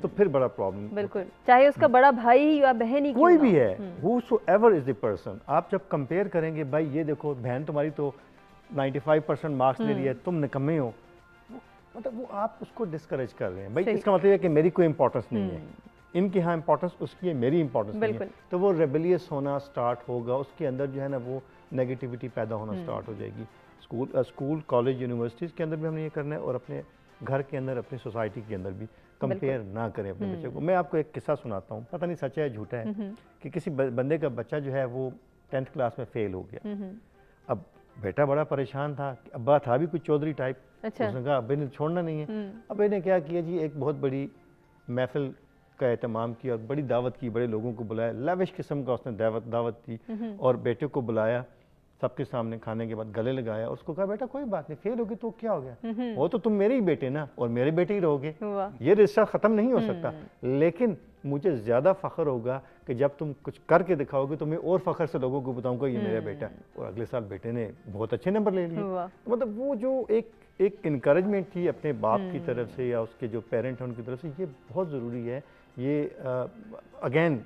تو پھر بڑا پرابلم. بالکل, چاہے اس کا بڑا بھائی ہی یا بہن ہی کوئی بھی ہے, whosoever is the person, آپ جب کمپیئر کریں گے بھائی یہ دیکھو بہن تمہاری تو 95% مارکس لے رہی ہے, تم نکمے ہو, مطلب وہ آپ اس کو ڈسکریج کر رہے ہیں. بھائی اس کا مطلب ہے کہ میری کوئی امپورٹنس نہیں ہے, ان کی ہاں امپورٹنس اس کی ہے, میری امپورٹنس نہیں ہے. تو وہ ریبیلیس ہونا سٹارٹ ہوگا, اس کے اندر جو ہے نا وہ نیگیٹیوٹی پیدا ہونا سٹارٹ ہو جائے گی. اسکول کالج یونیورسٹیز کے اندر بھی ہم نے یہ کرنا ہے, اور اپنے گھر کے اندر اپنی سوسائٹی کے اندر بھی کمپیئر نہ کریں اپنے بچے کو. میں آپ کو ایک قصہ سناتا ہوں, پتہ نہیں سچ ہے جھوٹا ہے, کہ کسی بندے کا بچہ جو ہے وہ 10th کلاس میں فیل ہو گیا. اب بیٹا بڑا پریشان تھا, ابا تھا بھی کچھ چودھری ٹائپ, اس نے کہا ابے نے چھوڑنا نہیں ہے. ابے نے کیا کیا جی, ایک بہت بڑی محفل کا اہتمام کیا اور بڑی دعوت کی, بڑے لوگوں کو بلایا, لیوش قسم کا اس نے دعوت دی, اور بیٹے کو بلایا سب کے سامنے, کھانے کے بعد گلے لگایا, اور اس کو کہا بیٹا کوئی بات نہیں, فیل ہوگی تو کیا ہو گیا, وہ تو تم میرے ہی بیٹے نا, اور میرے بیٹے ہی رہو گے, یہ رشتہ ختم نہیں ہو سکتا, لیکن مجھے زیادہ فخر ہوگا کہ جب تم کچھ کر کے دکھاؤ گے تو میں اور فخر سے لوگوں کو بتاؤں گا یہ میرا بیٹا. اور اگلے سال بیٹے نے بہت اچھے نمبر لے لیے. مطلب وہ جو ایک انکریجمنٹ تھی اپنے باپ کی طرف سے یا اس کے جو پیرنٹ ہیں ان کی طرف سے, یہ بہت ضروری ہے. یہ اگین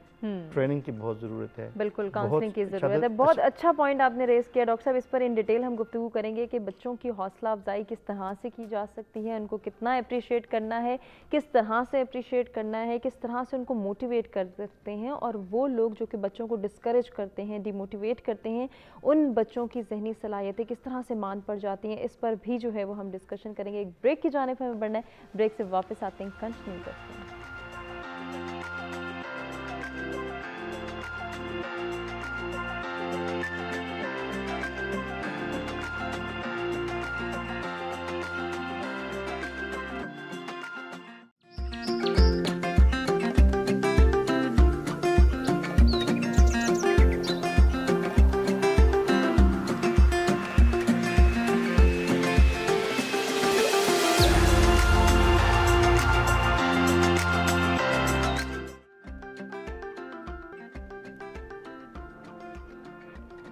ٹریننگ کی بہت ضرورت ہے, بالکل کاؤنسلنگ کی ضرورت ہے. بہت اچھا پوائنٹ آپ نے ریز کیا ڈاکٹر صاحب. اس پر ان ڈیٹیل ہم گفتگو کریں گے کہ بچوں کی حوصلہ افزائی کس طرح سے کی جا سکتی ہے, ان کو کتنا اپریشیٹ کرنا ہے, کس طرح سے اپریشیٹ کرنا ہے, کس طرح سے ان کو موٹیویٹ کر سکتے ہیں, اور وہ لوگ جو کہ بچوں کو ڈسکریج کرتے ہیں, ڈی موٹیویٹ کرتے ہیں, ان بچوں کی ذہنی صلاحیتیں کس طرح سے مان پڑ جاتی ہیں, اس پر بھی جو ہے وہ ہم ڈسکشن کریں گے. ایک بریک کی جانب ہمیں بڑھنا ہے, بریک سے واپس آتے ہیں, کنٹینیو کرتے ہیں.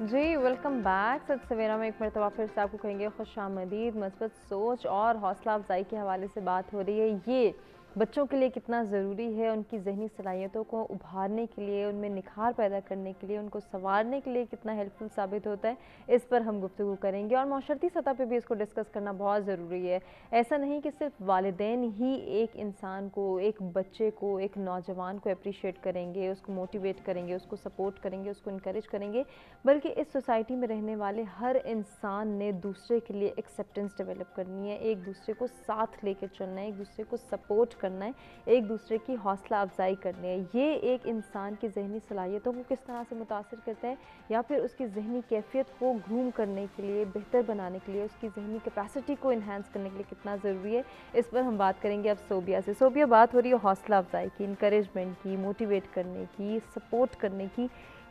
جی ویلکم بیک. سچ سویرا میں ایک مرتبہ پھر سے آپ کو کہیں گے خوش آمدید. مثبت سوچ اور حوصلہ افزائی کے حوالے سے بات ہو رہی ہے. یہ بچوں کے لیے کتنا ضروری ہے, ان کی ذہنی صلاحیتوں کو ابھارنے کے لیے, ان میں نکھار پیدا کرنے کے لیے, ان کو سنوارنے کے لیے کتنا ہیلپ فل ثابت ہوتا ہے, اس پر ہم گفتگو کریں گے. اور معاشرتی سطح پہ بھی اس کو ڈسکس کرنا بہت ضروری ہے. ایسا نہیں کہ صرف والدین ہی ایک انسان کو, ایک بچے کو, ایک نوجوان کو اپریشیٹ کریں گے, اس کو موٹیویٹ کریں گے, اس کو سپورٹ کریں گے, اس کو انکریج کریں گے, بلکہ اس سوسائٹی میں رہنے والے ہر انسان نے دوسرے کے لیے ایکسیپٹنس ڈیولپ کرنی ہے, ایک دوسرے کو ساتھ لے کے چلنا ہے, ایک دوسرے کو سپورٹ کرنا ہے, ایک دوسرے کی حوصلہ افزائی کرنی ہے. یہ ایک انسان کی ذہنی صلاحیتوں کو کس طرح سے متاثر کرتا ہے, یا پھر اس کی ذہنی کیفیت کو گروم کرنے کے لیے, بہتر بنانے کے لیے, اس کی ذہنی کیپیسٹی کو انہینس کرنے کے لیے کتنا ضروری ہے, اس پر ہم بات کریں گے اب صوبیہ سے. صوبیہ, بات ہو رہی ہے حوصلہ افزائی کی, انکریجمنٹ کی, موٹیویٹ کرنے کی, سپورٹ کرنے کی,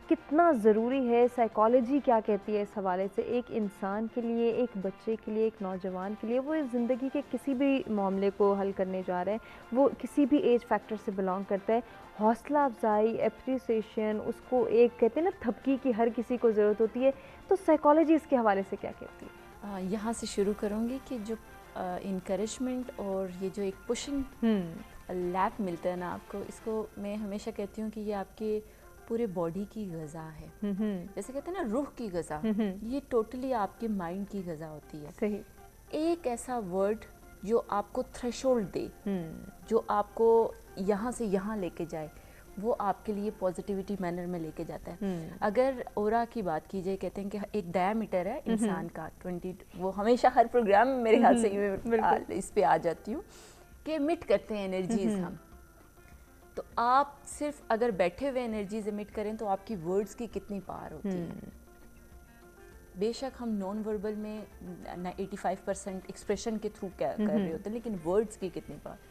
کتنا ضروری ہے, سائیکالوجی کیا کہتی ہے اس حوالے سے, ایک انسان کے لیے, ایک بچے کے لیے, ایک نوجوان کے لیے, وہ اس زندگی کے کسی بھی معاملے کو حل کرنے جا رہے ہیں, وہ کسی بھی ایج فیکٹر سے بلانگ کرتا ہے, حوصلہ افزائی, اپریسیشن, اس کو ایک کہتے ہیں نا تھپکی کی ہر کسی کو ضرورت ہوتی ہے, تو سائیکالوجی اس کے حوالے سے کیا کہتی ہے؟ یہاں سے شروع کروں گی کہ جو انکریجمنٹ اور یہ جو ایک پشنگ لیپ ملتا ہے نا آپ کو, اس کو میں ہمیشہ کہتی ہوں کہ یہ آپ کے پورے باڈی کی غذا ہے. جیسے کہتے ہیں نا روح کی غذا, یہ ٹوٹلی آپ کے مائنڈ کی غذا ہوتی ہے. صحیح. ایک ایسا ورڈ جو آپ کو تھریشولڈ دے, جو آپ کو یہاں سے یہاں لے کے جائے, وہ آپ کے لیے پازیٹیوٹی مینر میں لے کے جاتا ہے. اگر اورا کی بات کی جائے, کہتے ہیں کہ ایک ڈیا میٹر ہے انسان کا 20, وہ ہمیشہ ہر پروگرام میں میرے خیال سے اس پہ آ جاتی ہوں کہ مٹ کرتے ہیں انرجیز ہم. تو آپ صرف اگر بیٹھے ہوئے انرجیز امٹ کریں تو آپ کی ورڈز کی کتنی پاور ہوتی ہے. بے شک ہم نان وربل میں 85% ایکسپریشن کے تھرو کر رہے ہوتے ہیں, لیکن ورڈز کی کتنی پاور.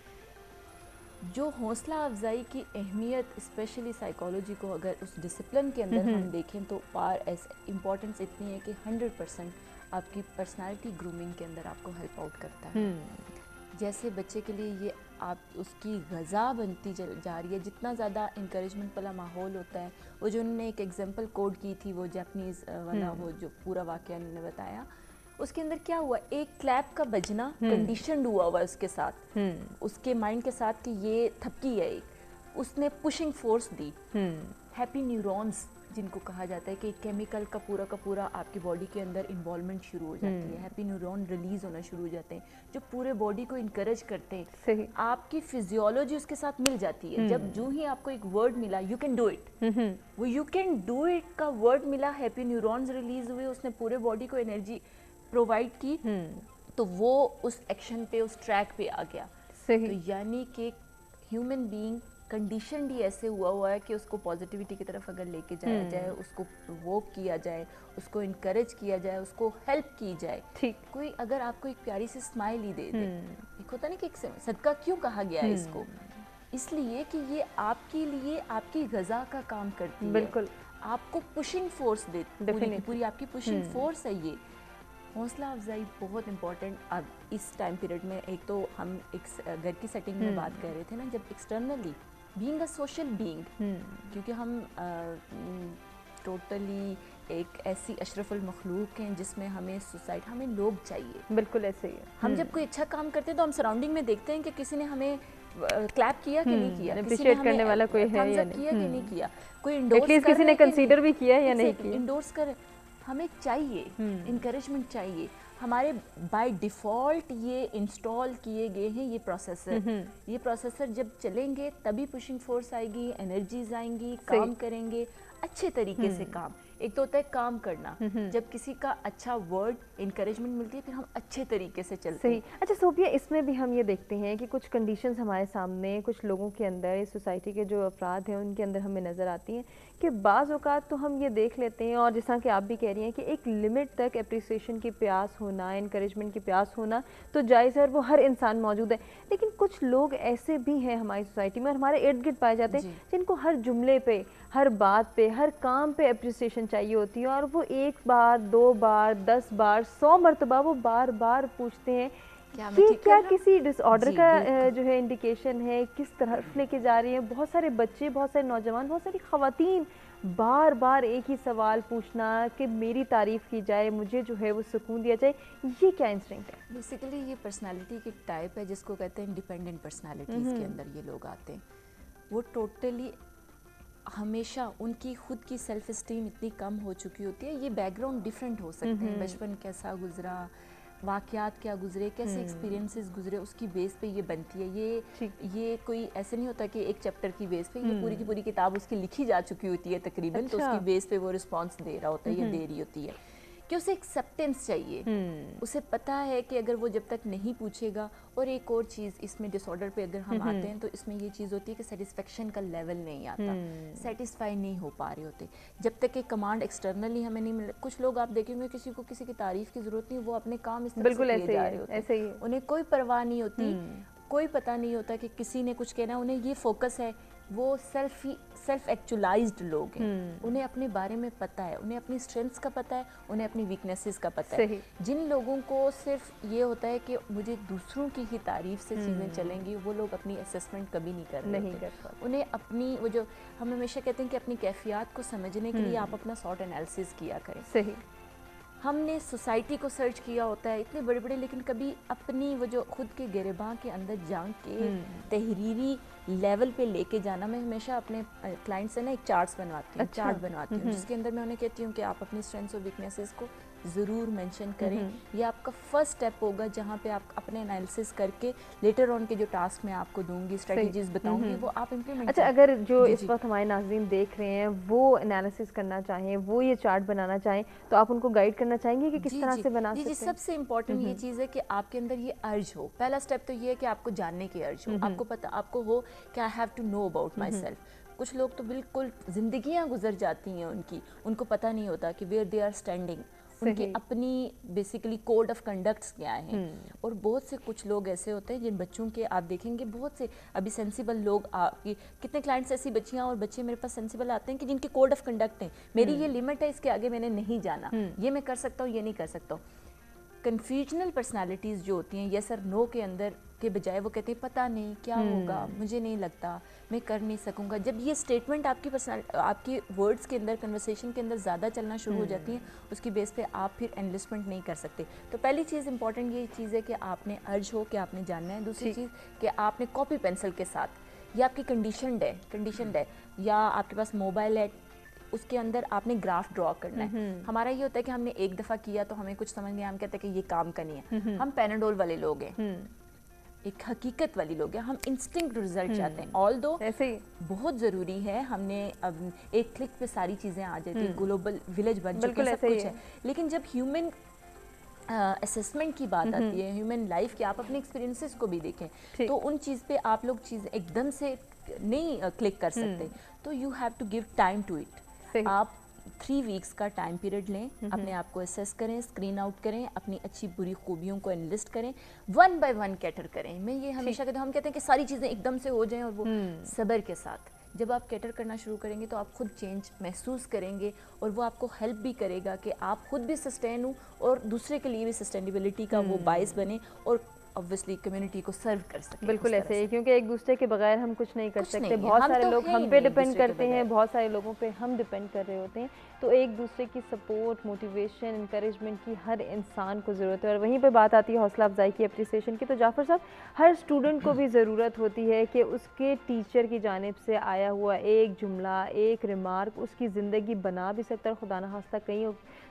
جو حوصلہ افزائی کی اہمیت اسپیشلی سائیکالوجی کو اگر اس ڈسپلن کے اندر ہم دیکھیں تو امپورٹنس اتنی ہے کہ 100% آپ کی پرسنالٹی گرومنگ کے اندر آپ کو ہیلپ آؤٹ کرتا ہے. جیسے بچے کے لیے یہ آپ اس کی غذا بنتی جا رہی ہے, جتنا زیادہ انکریجمنٹ والا ماحول ہوتا ہے. وہ جو انہوں نے ایک ایگزامپل کوڈ کی تھی, وہ جاپنیز والا, وہ جو پورا واقعہ انہوں نے بتایا, اس کے اندر کیا ہوا, ایک کلیپ کا بجنا کنڈیشنڈ ہوا ہوا اس کے ساتھ, اس کے مائنڈ کے ساتھ کہ یہ تھپکی ہے ایک, اس نے پشنگ فورس دی. ہیپی نیورونز جن کو کہا جاتا ہے کہ کیمیکل کا پورا آپ کی باڈی کے اندر انوالومنٹ شروع ہو جاتی ہے, ہیپی نیورون ریلیز ہونا شروع ہو جاتے ہیں جو پورے باڈی کو انکریج کرتے ہیں. آپ کی فزیولوجی اس کے ساتھ مل جاتی ہے. جب جو ہی آپ کو ایک ورڈ ملا یو کین ڈو اٹ, وہ یو کین ڈو اٹ کا ورڈ ملا, ہیپی نیورونز ریلیز ہوئے, اس نے پورے باڈی کو انرجی پرووائڈ کی, تو وہ اس ایکشن پہ, اس ٹریک پہ آ گیا. تو یعنی کہ ہیومن بینگ کنڈیشنڈ ہی ایسے ہوا ہے کہ اس کو پازیٹیوٹی کی طرف اگر لے کے جایا جائے, اس کو پرووک کیا جائے, اس کو انکریج کیا جائے, اس کو ہیلپ کی جائے. کوئی اگر آپ کو ایک پیاری سی اسمائل ہی دے دے, ایک ہوتا نہیں کہ ایک صدقہ کیوں کہا گیا ہے اس کو, اس لیے کہ یہ آپ کے لیے آپ کی غذا کا کام کرتی ہے, بالکل آپ کو پشنگ فورس دیتی, پوری آپ کی پشنگ فورس ہے. یہ حوصلہ افزائی بہت امپورٹنٹ. اب اس ٹائم پیریڈ میں ایک تو ہم ایک گھر کی سیٹنگ میں بات کر رہے تھے نا, جب externally being a social being, کیونکہ ہم ٹوٹلی ایک ایسی اشرف المخلوق ہیں جس میں ہمیں سوسائٹی, ہمیں لوگ چاہیے. بالکل ایسے ہی ہے. ہم جب کوئی اچھا کام کرتے ہیں تو ہم سراؤنڈنگ میں دیکھتے ہیں کہ کسی نے ہمیں کلیپ کیا کہ نہیں کیا, اپریشیٹ کرنے والا کوئی ہے یا کیا کہ نہیں کیا, کوئی انڈورس کر کسی نے کنسیڈر بھی کیا یا نہیں کیا, انڈورس کر. ہمیں چاہیے انکریجمنٹ چاہیے. ہمارے بائی ڈیفالٹ یہ انسٹال کیے گئے ہیں یہ پروسیسر, یہ پروسیسر جب چلیں گے تبھی پشنگ فورس آئے گی, انرجیز آئیں گی, کام کریں گے اچھے طریقے سے. کام ایک تو ہوتا ہے کام کرنا, جب کسی کا اچھا ورڈ انکریجمنٹ ملتی ہے پھر ہم اچھے طریقے سے چلتے ہیں. اچھا صوفیہ, اس میں بھی ہم یہ دیکھتے ہیں کہ کچھ کنڈیشنز ہمارے سامنے, کچھ لوگوں کے اندر, اس سوسائٹی کے جو افراد ہیں ان کے اندر ہمیں نظر آتی ہیں کہ بعض اوقات تو ہم یہ دیکھ لیتے ہیں, اور جیسا کہ آپ بھی کہہ رہی ہیں کہ ایک لمٹ تک اپریسیشن کی پیاس ہونا, انکریجمنٹ کی پیاس ہونا تو جائز ہے, اور وہ ہر انسان موجود ہے. لیکن کچھ لوگ ایسے بھی ہیں ہماری سوسائٹی میں اور ہمارے ارد گرد پائے جاتے ہیں جن کو ہر جملے پہ, ہر بات پہ, ہر کام پہ اپریسیشن چاہیے ہوتی ہے, اور وہ 1 بار 2 بار 10 بار 100 مرتبہ وہ بار بار پوچھتے ہیں کہ کیا کسی ڈس آرڈر کا جو ہے انڈیکیشن ہے, کس طرف لے کے جا رہی ہیں. بہت سارے بچے, بہت سارے نوجوان, بہت ساری خواتین بار بار ایک ہی سوال پوچھنا کہ میری تعریف کی جائے, مجھے جو ہے وہ سکون دیا جائے. یہ کیا انسٹنکٹ ہے؟ بیسیکلی یہ پرسنالٹی کی ٹائپ ہے جس کو کہتے ہیں انڈیپینڈنٹ پرسنالٹیز کے اندر یہ لوگ آتے ہیں. وہ ٹوٹلی ہمیشہ ان کی خود کی سیلف اسٹیم اتنی کم ہو چکی ہوتی ہے. یہ بیک گراؤنڈ ڈفرینٹ ہو سکتے ہیں, بچپن کیسا گزرا, واقعات کیا گزرے, کیسے ایکسپیرینسز گزرے, اس کی بیس پہ یہ بنتی ہے. یہ کوئی ایسے نہیں ہوتا کہ ایک چیپٹر کی بیس پہ, یہ پوری کی پوری کتاب اس کی لکھی جا چکی ہوتی ہے تقریباً, تو اس کی بیس پہ وہ رسپانس دے رہا ہوتا ہے یا دے رہی ہوتی ہے کہ اسے ایکسیپٹنس چاہیے. اسے پتہ ہے کہ اگر وہ جب تک نہیں پوچھے گا. اور ایک اور چیز اس میں ڈس آرڈر پہ اگر ہم آتے ہیں تو اس میں یہ چیز ہوتی ہے کہ سیٹسفیکشن کا لیول نہیں آتا, سیٹسفائی نہیں ہو پا رہے ہوتے جب تک کہ کمانڈ ایکسٹرنلی ہمیں نہیں مل. کچھ لوگ آپ دیکھیں گے کسی کو کسی کی تعریف کی ضرورت نہیں, وہ اپنے کام اس طرح سے کیے جا رہے ہوتے ہیں, انہیں کوئی پرواہ نہیں ہوتی, کوئی پتہ نہیں ہوتا کہ کسی نے کچھ کہنا. انہیں یہ فوکس ہے, وہ سیلف ایکچولائزڈ لوگ ہیں, انہیں اپنے بارے میں پتہ ہے, انہیں اپنی اسٹرینتھس کا پتہ ہے, انہیں اپنی ویکنیسز کا پتہ ہے. جن لوگوں کو صرف یہ ہوتا ہے کہ مجھے دوسروں کی ہی تعریف سے چیزیں چلیں گی, وہ لوگ اپنی اسیسمنٹ کبھی نہیں کر رہے ہوتے. انہیں اپنی وہ جو ہم ہمیشہ کہتے ہیں کہ اپنی کیفیات کو سمجھنے کے لیے آپ اپنا سارٹ انالیسس کیا کریں. ہم نے سوسائٹی کو سرچ کیا ہوتا ہے اتنے بڑے بڑے, لیکن کبھی اپنی وہ جو خود کے گریباں کے اندر جان کے تحریری لیول پہ لے کے جانا. میں ہمیشہ اپنے کلائنٹ سے نا ایک چارٹ بنواتی ہوں جس کے اندر میں انہیں کہتی ہوں کہ آپ اپنی اسٹرینتھس اور ویکنیسز کو ضرور مینشن کریں. یہ آپ کا فرسٹ اسٹیپ ہوگا جہاں پہ آپ اپنے انالیسس کر کے لیٹر آن کے جو ٹاسک میں آپ کو دوں گی, اسٹریٹجیز بتاؤں گی, وہ آپ امپلیمنٹ. اچھا, اگر جو اس وقت ہمارے ناظرین دیکھ رہے ہیں وہ انالیسس کرنا چاہیں, وہ یہ چارٹ بنانا چاہیں, تو آپ ان کو گائیڈ کرنا چاہیں گے کہ کس طرح سے بنا سکتے ہیں؟ سب سے امپورٹنٹ یہ چیز ہے کہ آپ کے اندر یہ ارج ہو. پہلا اسٹیپ تو یہ ہے کہ آپ کو جاننے کی ارج ہو, آپ کو پتہ, آپ کو ہو کہ I have to know about myself. کچھ لوگ تو بالکل زندگیاں گزر جاتی ہیں ان کو پتہ نہیں ہوتا کہ ویئر دے آر اسٹینڈنگ, ان کی اپنی بیسیکلی کوڈ آف کنڈکٹس کیا ہیں. اور بہت سے کچھ لوگ ایسے ہوتے ہیں جن بچوں کے آپ دیکھیں گے بہت سے ابھی سینسیبل لوگ, آپ کی کتنے کلائنٹس ایسی بچیاں اور بچے میرے پاس سینسیبل آتے ہیں کہ جن کے کوڈ آف کنڈکٹ ہیں, میری یہ لمٹ ہے, اس کے آگے میں نے نہیں جانا, یہ میں کر سکتا ہوں, یہ نہیں کر سکتا ہوں. کنفیوژنل پرسنالٹیز جو ہوتی ہیں یس اور نو کے اندر کے بجائے وہ کہتے ہیں پتہ نہیں کیا ہوگا, مجھے نہیں لگتا, میں کر نہیں سکوں گا. جب یہ اسٹیٹمنٹ آپ کی ورڈز کے اندر, کنورسیشن کے اندر زیادہ چلنا شروع ہو جاتی ہیں, اس کی بیس پہ آپ پھر انلسٹمنٹ نہیں کر سکتے. تو پہلی چیز امپورٹنٹ یہ چیز ہے کہ آپ نے ارج ہو کہ آپ نے جاننا ہے. دوسری چیز کہ آپ نے کاپی پینسل کے ساتھ, یا آپ کی کنڈیشنڈ ہے یا آپ کے پاس موبائل ہے, اس کے اندر آپ نے گراف ڈرا کرنا ہے. ہمارا یہ ہوتا ہے کہ ہم نے ایک دفعہ کیا تو ہمیں کچھ سمجھ نہیں آیا, ہم کہتے ہیں کہ یہ کام کا نہیں ہے. ہم پیناڈول والے لوگ ہیں, ایک حقیقت والی لوگ ہیں, ہم انسٹنکٹ رزلٹ چاہتے ہیں. آل دو بہت ضروری ہے, ہم نے اب ایک کلک پہ ساری چیزیں آ جاتی ہیں, گلوبل ولیج بن چکے ہیں, سب کچھ ہے. لیکن جب ہیومن اسسمنٹ کی بات آتی ہے, ہیومن لائف کی, آپ اپنے ایکسپیرینسز کو بھی دیکھیں تو ان چیز پہ آپ لوگ چیز ایک دم سے نہیں کلک کر سکتے. تو you have to give time to it. آپ 3 ویکس کا ٹائم پیریڈ لیں, اپنے آپ کو اسیس کریں, اسکرین آؤٹ کریں, اپنی اچھی بری خوبیوں کو انلسٹ کریں, 1 by 1 کیٹر کریں. میں یہ ہمیشہ کہتا ہوں, ہم کہتے ہیں کہ ساری چیزیں ایک دم سے ہو جائیں, اور وہ صبر کے ساتھ جب آپ کیٹر کرنا شروع کریں گے تو آپ خود چینج محسوس کریں گے, اور وہ آپ کو ہیلپ بھی کرے گا کہ آپ خود بھی سسٹین ہوں اور دوسرے کے لیے بھی سسٹینیبلٹی کا وہ باعث بنے, اور obviously کمیونٹی کو سرو کر سکیں. بالکل ایسے ہی, کیونکہ ایک دوسرے کے بغیر ہم کچھ نہیں کر سکتے. بہت سارے لوگ ہم پہ ڈپینڈ کرتے ہیں, بہت سارے لوگوں پہ ہم ڈپینڈ کر رہے ہوتے ہیں. تو ایک دوسرے کی سپورٹ, موٹیویشن, انکریجمنٹ کی ہر انسان کو ضرورت ہے. اور وہیں پہ بات آتی ہے حوصلہ افزائی کی, اپریسیشن کی. تو جعفر صاحب, ہر اسٹوڈنٹ کو بھی ضرورت ہوتی ہے کہ اس کے ٹیچر کی جانب سے آیا ہوا ایک جملہ, ایک ریمارک اس کی زندگی بنا بھی سکتا ہے. خدا نخواستہ کئی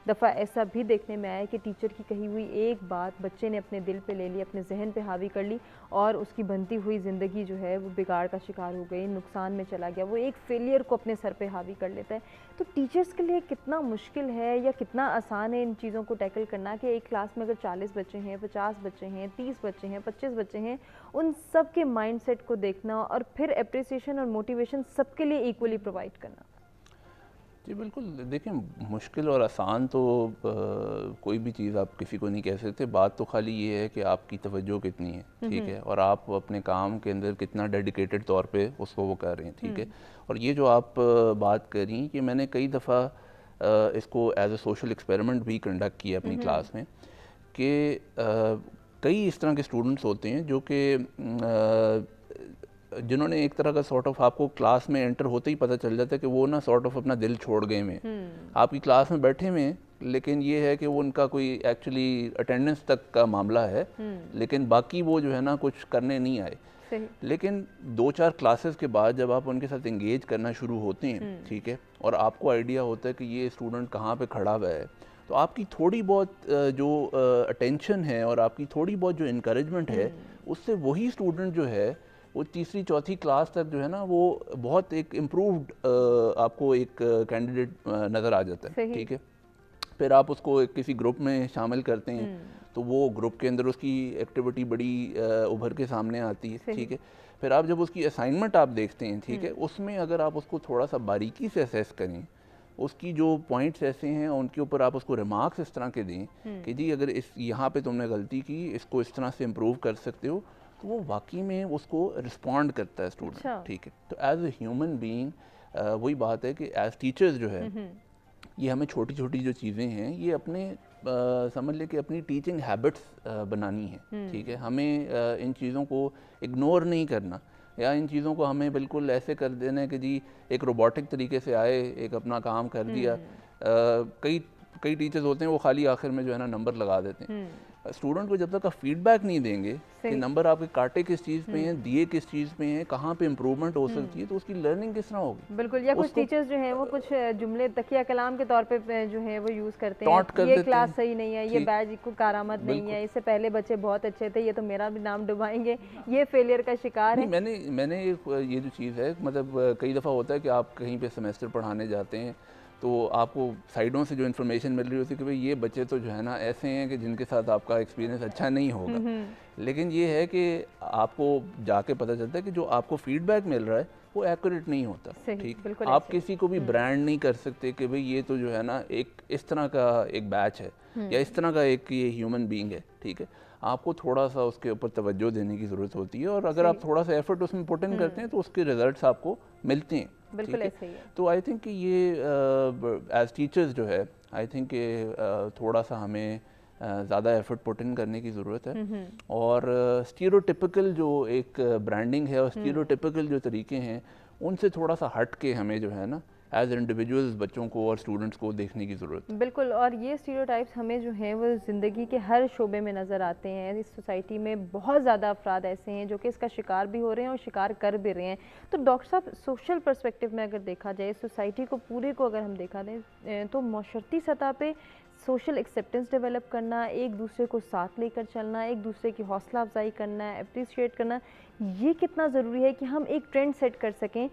دفعہ ایسا بھی دیکھنے میں آیا کہ ٹیچر کی کہی ہوئی ایک بات بچے نے اپنے دل پہ لے لی, اپنے ذہن پہ حاوی کر لی, اور اس کی بنتی ہوئی زندگی جو ہے وہ بگاڑ کا شکار ہو گئی, نقصان میں چلا گیا. وہ ایک فیلئر کو اپنے سر پہ حاوی کر لیتا ہے. تو ٹیچرز کے لیے کتنا مشکل ہے یا کتنا آسان ہے ان چیزوں کو ٹیکل کرنا کہ ایک کلاس میں اگر 40 بچے ہیں, 50 بچے ہیں, 30 بچے ہیں, 25 بچے ہیں, ان سب کے مائنڈ سیٹ کو دیکھنا اور پھر اپریسیشن اور موٹیویشن سب کے لیے ایکولی پرووائڈ کرنا. جی بالکل, دیکھیں مشکل اور آسان تو کوئی بھی چیز آپ کسی کو نہیں کہہ سکتے. بات تو خالی یہ ہے کہ آپ کی توجہ کتنی ہے, ٹھیک ہے, اور آپ اپنے کام کے اندر کتنا ڈیڈیکیٹڈ طور پہ اس کو وہ کر رہے ہیں, ٹھیک ہے. اور یہ جو آپ بات کر رہی ہیں کہ میں نے کئی دفعہ اس کو ایز اے سوشل ایکسپیریمنٹ بھی کنڈکٹ کیا اپنی کلاس میں, کہ کئی اس طرح کے اسٹوڈنٹس ہوتے ہیں جو کہ جنہوں نے ایک طرح کا سارٹ آف, آپ کو کلاس میں انٹر ہوتے ہی پتہ چل جاتا ہے کہ وہ نا سارٹ آف اپنا دل چھوڑ گئے ہوئے ہیں. آپ کی کلاس میں بیٹھے ہوئے ہیں, لیکن یہ ہے کہ وہ ان کا کوئی ایکچولی اٹینڈنس تک کا معاملہ ہے, لیکن باقی وہ جو ہے نا کچھ کرنے نہیں آئے. لیکن 2-4 کلاسز کے بعد جب آپ ان کے ساتھ انگیج کرنا شروع ہوتے ہیں, ٹھیک ہے, اور آپ کو آئیڈیا ہوتا ہے کہ یہ اسٹوڈنٹ کہاں پہ کھڑا ہوا ہے, تو آپ کی تھوڑی بہت جو اٹینشن ہے اور آپ کی تھوڑی بہت جو انکریجمنٹ ہے, اس سے وہی اسٹوڈنٹ جو ہے وہ 3-4 کلاس تک جو ہے نا وہ بہت ایک امپرووڈ آپ کو ایک کینڈیڈیٹ نظر آ جاتا ہے, ٹھیک ہے. پھر آپ اس کو کسی گروپ میں شامل کرتے ہیں تو وہ گروپ کے اندر اس کی ایکٹیویٹی بڑی ابھر کے سامنے آتی ہے, ٹھیک ہے. پھر آپ جب اس کی اسائنمنٹ آپ دیکھتے ہیں, ٹھیک ہے, اس میں اگر آپ اس کو تھوڑا سا باریکی سے اسیس کریں, اس کی جو پوائنٹس ایسے ہیں ان کے اوپر آپ اس کو ریمارکس اس طرح کے دیں کہ جی اگر یہاں پہ تم نے غلطی کی, اس کو اس طرح سے امپروو کر سکتے ہو, تو وہ واقعی میں اس کو رسپونڈ کرتا ہے اسٹوڈنٹ, ٹھیک ہے. تو ایز اے ہیومن بینگ وہی بات ہے کہ ایز ٹیچرز جو ہے یہ ہمیں چھوٹی چھوٹی جو چیزیں ہیں یہ اپنے سمجھ لے کہ اپنی ٹیچنگ ہیبٹس بنانی ہیں, ٹھیک ہے. ہمیں ان چیزوں کو اگنور نہیں کرنا, یا ان چیزوں کو ہمیں بالکل ایسے کر دینا ہے کہ جی ایک روبوٹک طریقے سے آئے, ایک اپنا کام کر دیا. کئی ٹیچرز ہوتے ہیں وہ خالی آخر میں جو ہے نا نمبر لگا دیتے ہیں. اسٹوڈنٹ کو جب تک آپ فیڈ بیک نہیں دیں گے کہ نمبر آپ کے کاٹے کس چیز پہ ہیں, دیے کس چیز پہ ہیں, کہاں پہ امپروومنٹ ہو سکتی ہے, تو اس کی لرننگ کس طرح ہوگی. بالکل. یا کچھ ٹیچرز جو ہیں وہ کچھ جملے تکیہ کلام کے طور پہ جو ہیں وہ یوز کرتے ہیں, یہ کلاس صحیح نہیں ہے, یہ بیچ کو کارآمد نہیں ہے, اس سے پہلے بچے بہت اچھے تھے, یہ تو میرا بھی نام ڈبائیں گے, یہ فیلئر کا شکار ہے. میں نے یہ جو چیز ہے, مطلب کئی دفعہ ہوتا ہے کہ آپ کہیں پہ سیمیسٹر پڑھانے جاتے ہیں تو آپ کو سائڈوں سے جو انفارمیشن مل رہی ہوتی ہے کہ بھئی یہ بچے تو جو ہے نا ایسے ہیں کہ جن کے ساتھ آپ کا ایکسپیرینس اچھا نہیں ہوگا, لیکن یہ ہے کہ آپ کو جا کے پتہ چلتا ہے کہ جو آپ کو فیڈ بیک مل رہا ہے وہ ایکوریٹ نہیں ہوتا, ٹھیک. آپ کسی کو بھی برانڈ نہیں کر سکتے کہ بھئی یہ تو جو ہے نا ایک اس طرح کا ایک بیچ ہے یا اس طرح کا ایک یہ ہیومن بینگ ہے, ٹھیک ہے. آپ کو تھوڑا سا اس کے اوپر توجہ دینے کی ضرورت ہوتی ہے, اور اگر آپ تھوڑا سا ایفرٹ اس میں پٹ ان کرتے ہیں تو اس کے ریزلٹس آپ کو ملتے ہیں. بالکل ایسے ہی ہے. تو آئی تھنک کہ یہ ایز ٹیچرز جو ہے آئی تھنک کہ تھوڑا سا ہمیں زیادہ ایفرٹ پٹ ان کرنے کی ضرورت ہے. اور اسٹیریوٹیپیکل جو ایک برانڈنگ ہے اور اسٹیریوٹیپیکل جو طریقے ہیں ان سے تھوڑا سا ہٹ کے ہمیں جو ہے نا ایز انڈیویجولز بچوں کو اور اسٹوڈنٹس کو دیکھنے کی ضرورت ہے. بالکل. اور یہ اسٹیریوٹائپس ہمیں جو ہیں وہ زندگی کے ہر شعبے میں نظر آتے ہیں. اس سوسائٹی میں بہت زیادہ افراد ایسے ہیں جو کہ اس کا شکار بھی ہو رہے ہیں اور شکار کر بھی رہے ہیں. تو ڈاکٹر صاحب سوشل پرسپیکٹیو میں اگر دیکھا جائے سوسائٹی کو پورے کو اگر ہم دیکھا دیں تو معاشرتی سطح پہ سوشل ایکسیپٹنس ڈیولپ کرنا, ایک دوسرے کو ساتھ لے کر چلنا, ایک دوسرے کی حوصلہ افزائی کرنا, اپریشیٹ کرنا, یہ کتنا ضروری ہے کہ ہم ایک ٹرینڈ سیٹ کر سکیں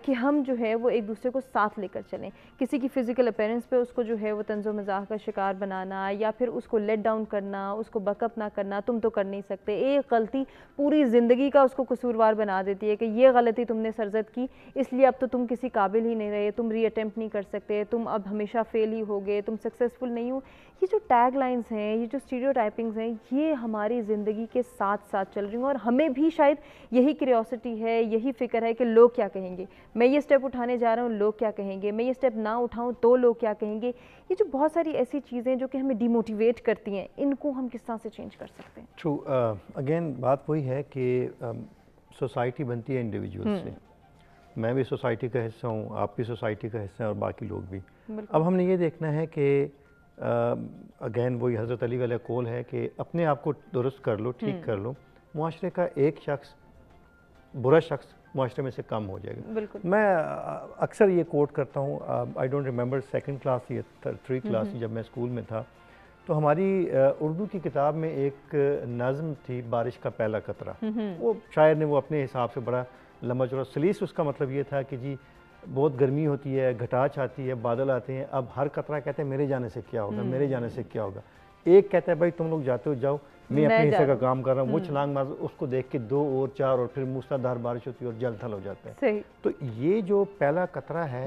کہ ہم جو ہے وہ ایک دوسرے کو ساتھ لے کر چلیں. کسی کی فزیکل اپیرنس پہ اس کو جو ہے وہ طنز و مزاح کا شکار بنانا یا پھر اس کو لیٹ ڈاؤن کرنا, اس کو بک اپ نہ کرنا, تم تو کر نہیں سکتے. ایک غلطی پوری زندگی کا اس کو قصوروار بنا دیتی ہے کہ یہ غلطی تم نے سرزد کی اس لیے اب تو تم کسی قابل ہی نہیں رہے, تم ری اٹیمپٹ نہیں کر سکتے, تم اب ہمیشہ فیل ہی ہوگے, تم سکسیزفل نہیں ہو. یہ جو ٹیگ لائنز ہیں, یہ جو اسٹیریوٹائپنگز ہیں, یہ ہماری زندگی کے ساتھ ساتھ چل رہی ہیں اور ہمیں بھی شاید یہی کیوریوسٹی ہے, یہی فکر ہے کہ لوگ کیا کہیں گے, میں یہ اسٹیپ اٹھانے جا رہا ہوں لوگ کیا کہیں گے, میں یہ اسٹیپ نہ اٹھاؤں تو لوگ کیا کہیں گے. یہ جو بہت ساری ایسی چیزیں جو کہ ہمیں ڈی موٹیویٹ کرتی ہیں, ان کو ہم کس طرح سے چینج کر سکتے ہیں؟ ٹرو. اگین بات وہی ہے کہ سوسائٹی بنتی ہے انڈیویجول سے. میں بھی سوسائٹی کا حصہ ہوں, آپ بھی سوسائٹی کا حصہ ہیں اور باقی لوگ بھی. اب ہم نے یہ دیکھنا ہے کہ اگین وہی حضرت علی والا قول ہے کہ اپنے آپ کو درست کر لو, ٹھیک کر لو, معاشرے کا ایک شخص, برا شخص معاشرے میں سے کم ہو جائے گا. میں اکثر یہ کوٹ کرتا ہوں, I don't remember second class یا تھرڈ کلاس جب میں اسکول میں تھا, تو ہماری اردو کی کتاب میں ایک نظم تھی بارش کا پہلا قطرہ. وہ شاعر نے وہ اپنے حساب سے بڑا لمبا چوڑا سلیس, اس کا مطلب یہ تھا کہ جی بہت گرمی ہوتی ہے, گھٹاچ آتی ہے, بادل آتے ہیں, اب ہر قطرہ کہتے ہیں میرے جانے سے کیا ہوگا, میرے جانے سے کیا ہوگا. ایک کہتا ہے بھائی تم لوگ جاتے ہو جاؤ, میں اپنے حصے کا کام کر رہا ہوں. وہ چھلانگ مار, اس کو دیکھ کے 2 اور 4 اور پھر موسلادھار بارش ہوتی ہے اور جل تھل ہو جاتا ہے. تو یہ جو پہلا قطرہ ہے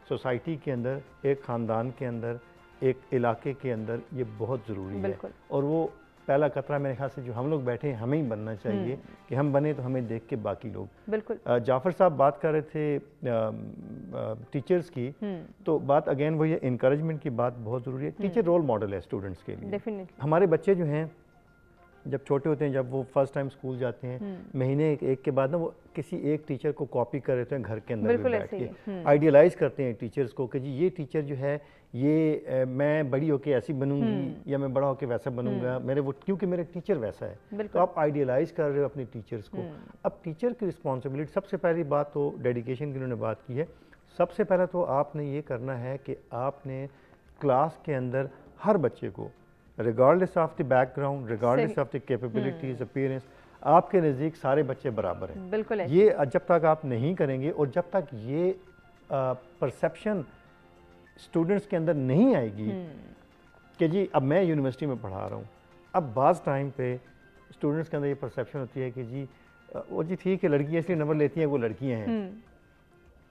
سوسائٹی کے اندر, ایک خاندان کے اندر, ایک علاقے کے اندر, یہ بہت ضروری ہے. اور وہ پہلا قطرہ میرے خیال سے جو ہم لوگ بیٹھے ہیں ہمیں ہی بننا چاہیے کہ ہم بنے تو ہمیں دیکھ کے باقی لوگ. بالکل. جعفر صاحب بات کر رہے تھے ٹیچرز کی, تو بات اگین وہی ہے, انکریجمنٹ کی بات بہت ضروری ہے. ٹیچر رول ماڈل ہے اسٹوڈنٹس کے لیے. ہمارے بچے جو ہیں جب چھوٹے ہوتے ہیں, جب وہ فرسٹ ٹائم اسکول جاتے ہیں, مہینے ایک کے بعد نا وہ کسی ایک ٹیچر کو کاپی کر رہتے ہیں گھر کے اندر بھی بیٹھ کے, آئیڈیلائز کرتے ہیں ٹیچرز کو کہ جی یہ ٹیچر جو ہے یہ میں بڑی ہو کے ایسی بنوں گی یا میں بڑا ہو کے ویسا بنوں گا, میرے وہ کیونکہ میرا ٹیچر ویسا ہے. تو آپ آئیڈیلائز کر رہے ہو اپنے ٹیچرز کو. اب ٹیچر کی رسپانسبلٹی, سب سے پہلی بات تو ڈیڈیکیشن کی انہوں نے بات کی ہے. سب سے پہلے تو آپ نے یہ کرنا ہے کہ آپ نے کلاس کے اندر ہر بچے کو regardless of the back ground, regardless of the capabilities, appearance, آپ کے نزدیک سارے بچے برابر ہیں. بالکل. یہ جب تک آپ نہیں کریں گے اور جب تک یہ پرسیپشن اسٹوڈنٹس کے اندر نہیں آئے گی کہ جی اب میں یونیورسٹی میں پڑھا رہا ہوں, اب بعض ٹائم پہ اسٹوڈنٹس کے اندر یہ پرسیپشن ہوتی ہے کہ جی وہ جی ٹھیک ہے لڑکیاں اس لیے نمبر لیتی ہیں وہ لڑکیاں ہیں,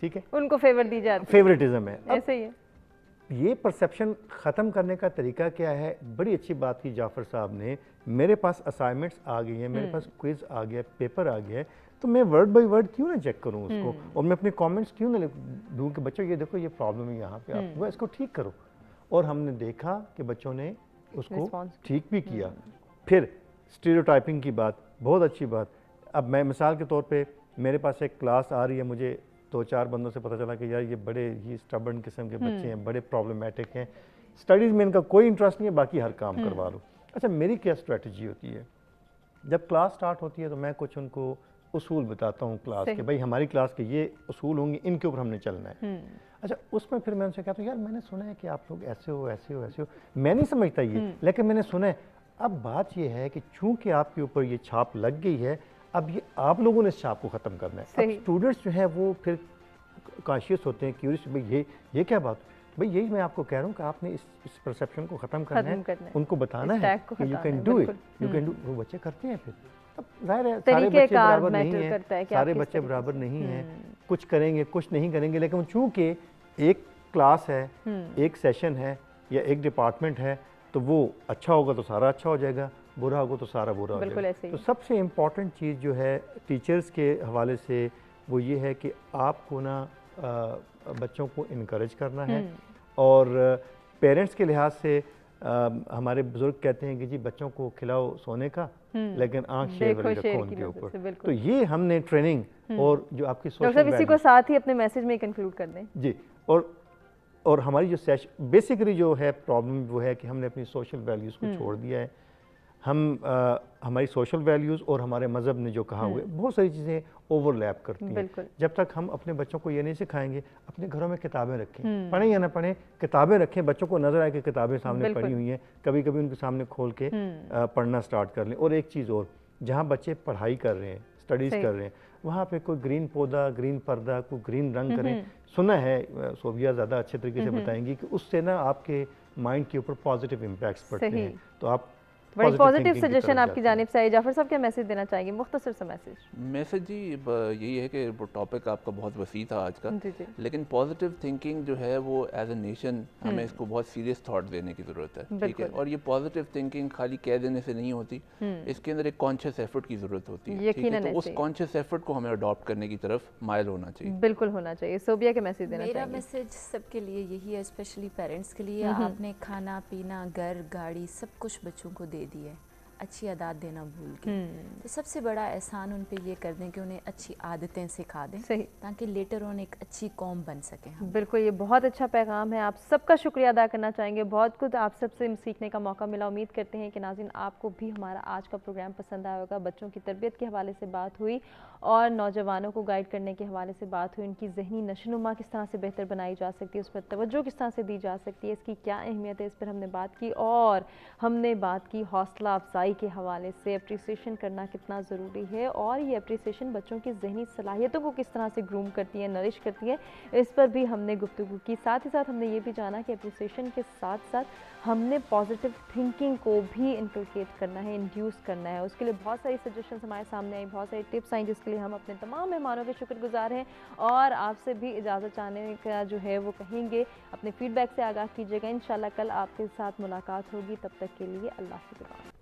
ٹھیک ہے, ان کو فیور دی جاتی ہے, فیورٹزم ہے. ایسے ہی ہے. یہ پرسیپشن ختم کرنے کا طریقہ کیا ہے؟ بڑی اچھی بات کی جعفر صاحب نے. میرے پاس اسائنمنٹس آ گئی ہیں, میرے پاس کوئز آ گیا, پیپر آ گیا ہے, تو میں ورڈ بائی ورڈ کیوں نہ چیک کروں اس کو, اور میں اپنے کامنٹس کیوں نہ دوں کہ بچوں یہ دیکھو یہ پرابلم ہے یہاں پہ, آپ اس کو ٹھیک کرو. اور ہم نے دیکھا کہ بچوں نے اس کو ٹھیک بھی کیا. پھر اسٹیریوٹائپنگ کی بات, بہت اچھی بات. اب میں مثال کے طور پہ میرے پاس ایک کلاس آ رہی ہے, مجھے 2-4 بندوں سے پتہ چلا کہ یار یہ بڑے ہی اسٹبرن قسم کے بچے ہیں, بڑے پرابلمیٹک ہیں, اسٹڈیز میں ان کا کوئی انٹرسٹ نہیں ہے, باقی ہر کام کروا لو. اچھا میری کیا اسٹریٹجی ہوتی ہے جب کلاس سٹارٹ ہوتی ہے؟ تو میں کچھ ان کو اصول بتاتا ہوں کلاس کے, بھائی ہماری کلاس کے یہ اصول ہوں گے, ان کے اوپر ہم نے چلنا ہے. اچھا اس میں پھر میں ان سے کہتا ہوں یار میں نے سنا ہے کہ آپ لوگ ایسے ہو ایسے ہو ایسے ہو, میں نہیں سمجھتا یہ, لیکن میں نے سنا ہے. اب بات یہ ہے کہ چونکہ آپ کے اوپر یہ چھاپ لگ گئی ہے, اب یہ آپ لوگوں نے اس چھاپ کو ختم کرنا ہے. اب اسٹوڈنٹس جو ہیں وہ پھر کانشیس ہوتے ہیں, کیوریس, بھائی یہ کیا بات, بھئی یہی میں آپ کو کہہ رہا ہوں کہ آپ نے اس پرسیپشن کو ختم کرنا ہے, ان کو بتانا ہے کہ you can do it, you can do. وہ بچے کرتے ہیں. پھر اب ظاہر ہے سارے بچے برابر نہیں ہیں, سارے بچے برابر نہیں ہیں, کچھ کریں گے کچھ نہیں کریں گے, لیکن چونکہ ایک کلاس ہے, ایک سیشن ہے یا ایک ڈپارٹمنٹ ہے, تو وہ اچھا ہوگا تو سارا اچھا ہو جائے گا, برا ہوگا تو سارا برا ہو جائے گا. تو سب سے امپورٹنٹ چیز جو ہے ٹیچرز کے حوالے سے وہ یہ ہے کہ آپ کو نا بچوں کو انکریج کرنا ہے, اور پیرنٹس کے لحاظ سے ہمارے بزرگ کہتے ہیں کہ جی بچوں کو کھلاؤ سونے کا لیکن آنکھ شیر والی رکھو ان کے اوپر. تو یہ ہم نے ٹریننگ اور جو آپ کی ڈاکٹر صاحب اسی کو ساتھ ہی اپنے میسج میں کنکلوڈ کر دیں. جی اور ہماری جو بیسیکلی جو ہے پرابلم وہ ہے کہ ہم نے اپنی سوشل ویلیوز کو چھوڑ دیا ہے. ہماری سوشل ویلیوز اور ہمارے مذہب نے جو کہا ہوا ہے بہت ساری چیزیں اوور لیپ کرتی ہیں. جب تک ہم اپنے بچوں کو یہ نہیں سکھائیں گے اپنے گھروں میں کتابیں رکھیں, پڑھیں یا نہ پڑھیں کتابیں رکھیں, بچوں کو نظر آئے کہ کتابیں سامنے پڑھی ہوئی ہیں, کبھی کبھی ان کے سامنے کھول کے پڑھنا سٹارٹ کر لیں. اور ایک چیز اور, جہاں بچے پڑھائی کر رہے ہیں اسٹڈیز کر رہے ہیں وہاں پہ کوئی گرین پودا, گرین پردہ, کوئی گرین رنگ کریں. سنا ہے صوبیہ زیادہ اچھے طریقے سے بتائیں گی کہ اس سے نا آپ کے مائنڈ کے اوپر پازیٹیو امپیکٹس پڑتے ہیں. تو آپ بڑی پازیٹیو سجیشن آپ کی جانب سے آئی. جعفر صاحب کیا میسج دینا چاہیں گے, مختصر سا میسج؟ جی یہی ہے کہ ٹاپک آپ کا بہت وسیع تھا آج کا, لیکن پازیٹیو تھنکنگ جو ہے وہ ایز اے نیشن ہمیں اس کو بہت سیریس تھاٹ دینے کی ضرورت ہے, ٹھیک ہے. اور یہ پازیٹیو تھنکنگ خالی کہہ دینے سے نہیں ہوتی, اس کے اندر ایک کانشیس ایفرٹ کی ضرورت ہوتی ہے, ٹھیک ہے. تو اس کانشیس ایفرٹ کو ہمیں اڈاپٹ کرنے کی طرف مائل ہونا چاہیے. بالکل ہونا چاہیے. صوبیہ کے میسج دینا چاہیں گے؟ میرا میسج سب کے لیے یہی ہے, اسپیشلی پیرنٹس کے لیے. آپ نے کھانا پینا گھر گاڑی سب کچھ بچوں کو دے دیا ہے, اچھی عادات دینا بھول کے. تو سب سے بڑا احسان ان پہ یہ کر دیں کہ انہیں اچھی عادتیں سکھا دیں تاکہ لیٹر آن ایک اچھی قوم بن سکیں. بالکل, یہ بہت اچھا پیغام ہے. آپ سب کا شکریہ ادا کرنا چاہیں گے, بہت کچھ آپ سب سے سیکھنے کا موقع ملا. امید کرتے ہیں کہ ناظرین آپ کو بھی ہمارا آج کا پروگرام پسند آیا ہوگا. بچوں کی تربیت کے حوالے سے بات ہوئی اور نوجوانوں کو گائیڈ کرنے کے حوالے سے بات ہوئی. ان کی ذہنی نشوونما کس طرح سے بہتر بنائی جا سکتی ہے, اس پر توجہ کس طرح سے دی جا سکتی ہے, اس کی کیا اہمیت ہے, اس پر ہم نے بات کی. اور ہم نے بات کی حوصلہ افزائی کے حوالے سے, اپریسیشن کرنا کتنا ضروری ہے, اور یہ اپریسیشن بچوں کی ذہنی صلاحیتوں کو کس طرح سے گروم کرتی ہے, نرش کرتی ہے, اس پر بھی ہم نے گفتگو کی. ساتھ ہی ساتھ ہم نے یہ بھی جانا کہ اپریسیشن کے ساتھ ساتھ ہم نے پازیٹیو تھنکنگ کو بھی انکلکیٹ کرنا ہے, انڈیوس کرنا ہے. اس کے لیے بہت ساری سجیشنز ہمارے سامنے آئی, بہت ساری ٹپس آئیں, جس کے لیے ہم اپنے تمام مہمانوں کے شکر گزار ہیں. اور آپ سے بھی اجازت چاہنے کا جو ہے وہ کہیں گے, اپنے فیڈ بیک سے آگاہ کیجیے گا. انشاءاللہ کل آپ کے ساتھ ملاقات ہوگی. تب تک کے لیے اللہ کے حوالے.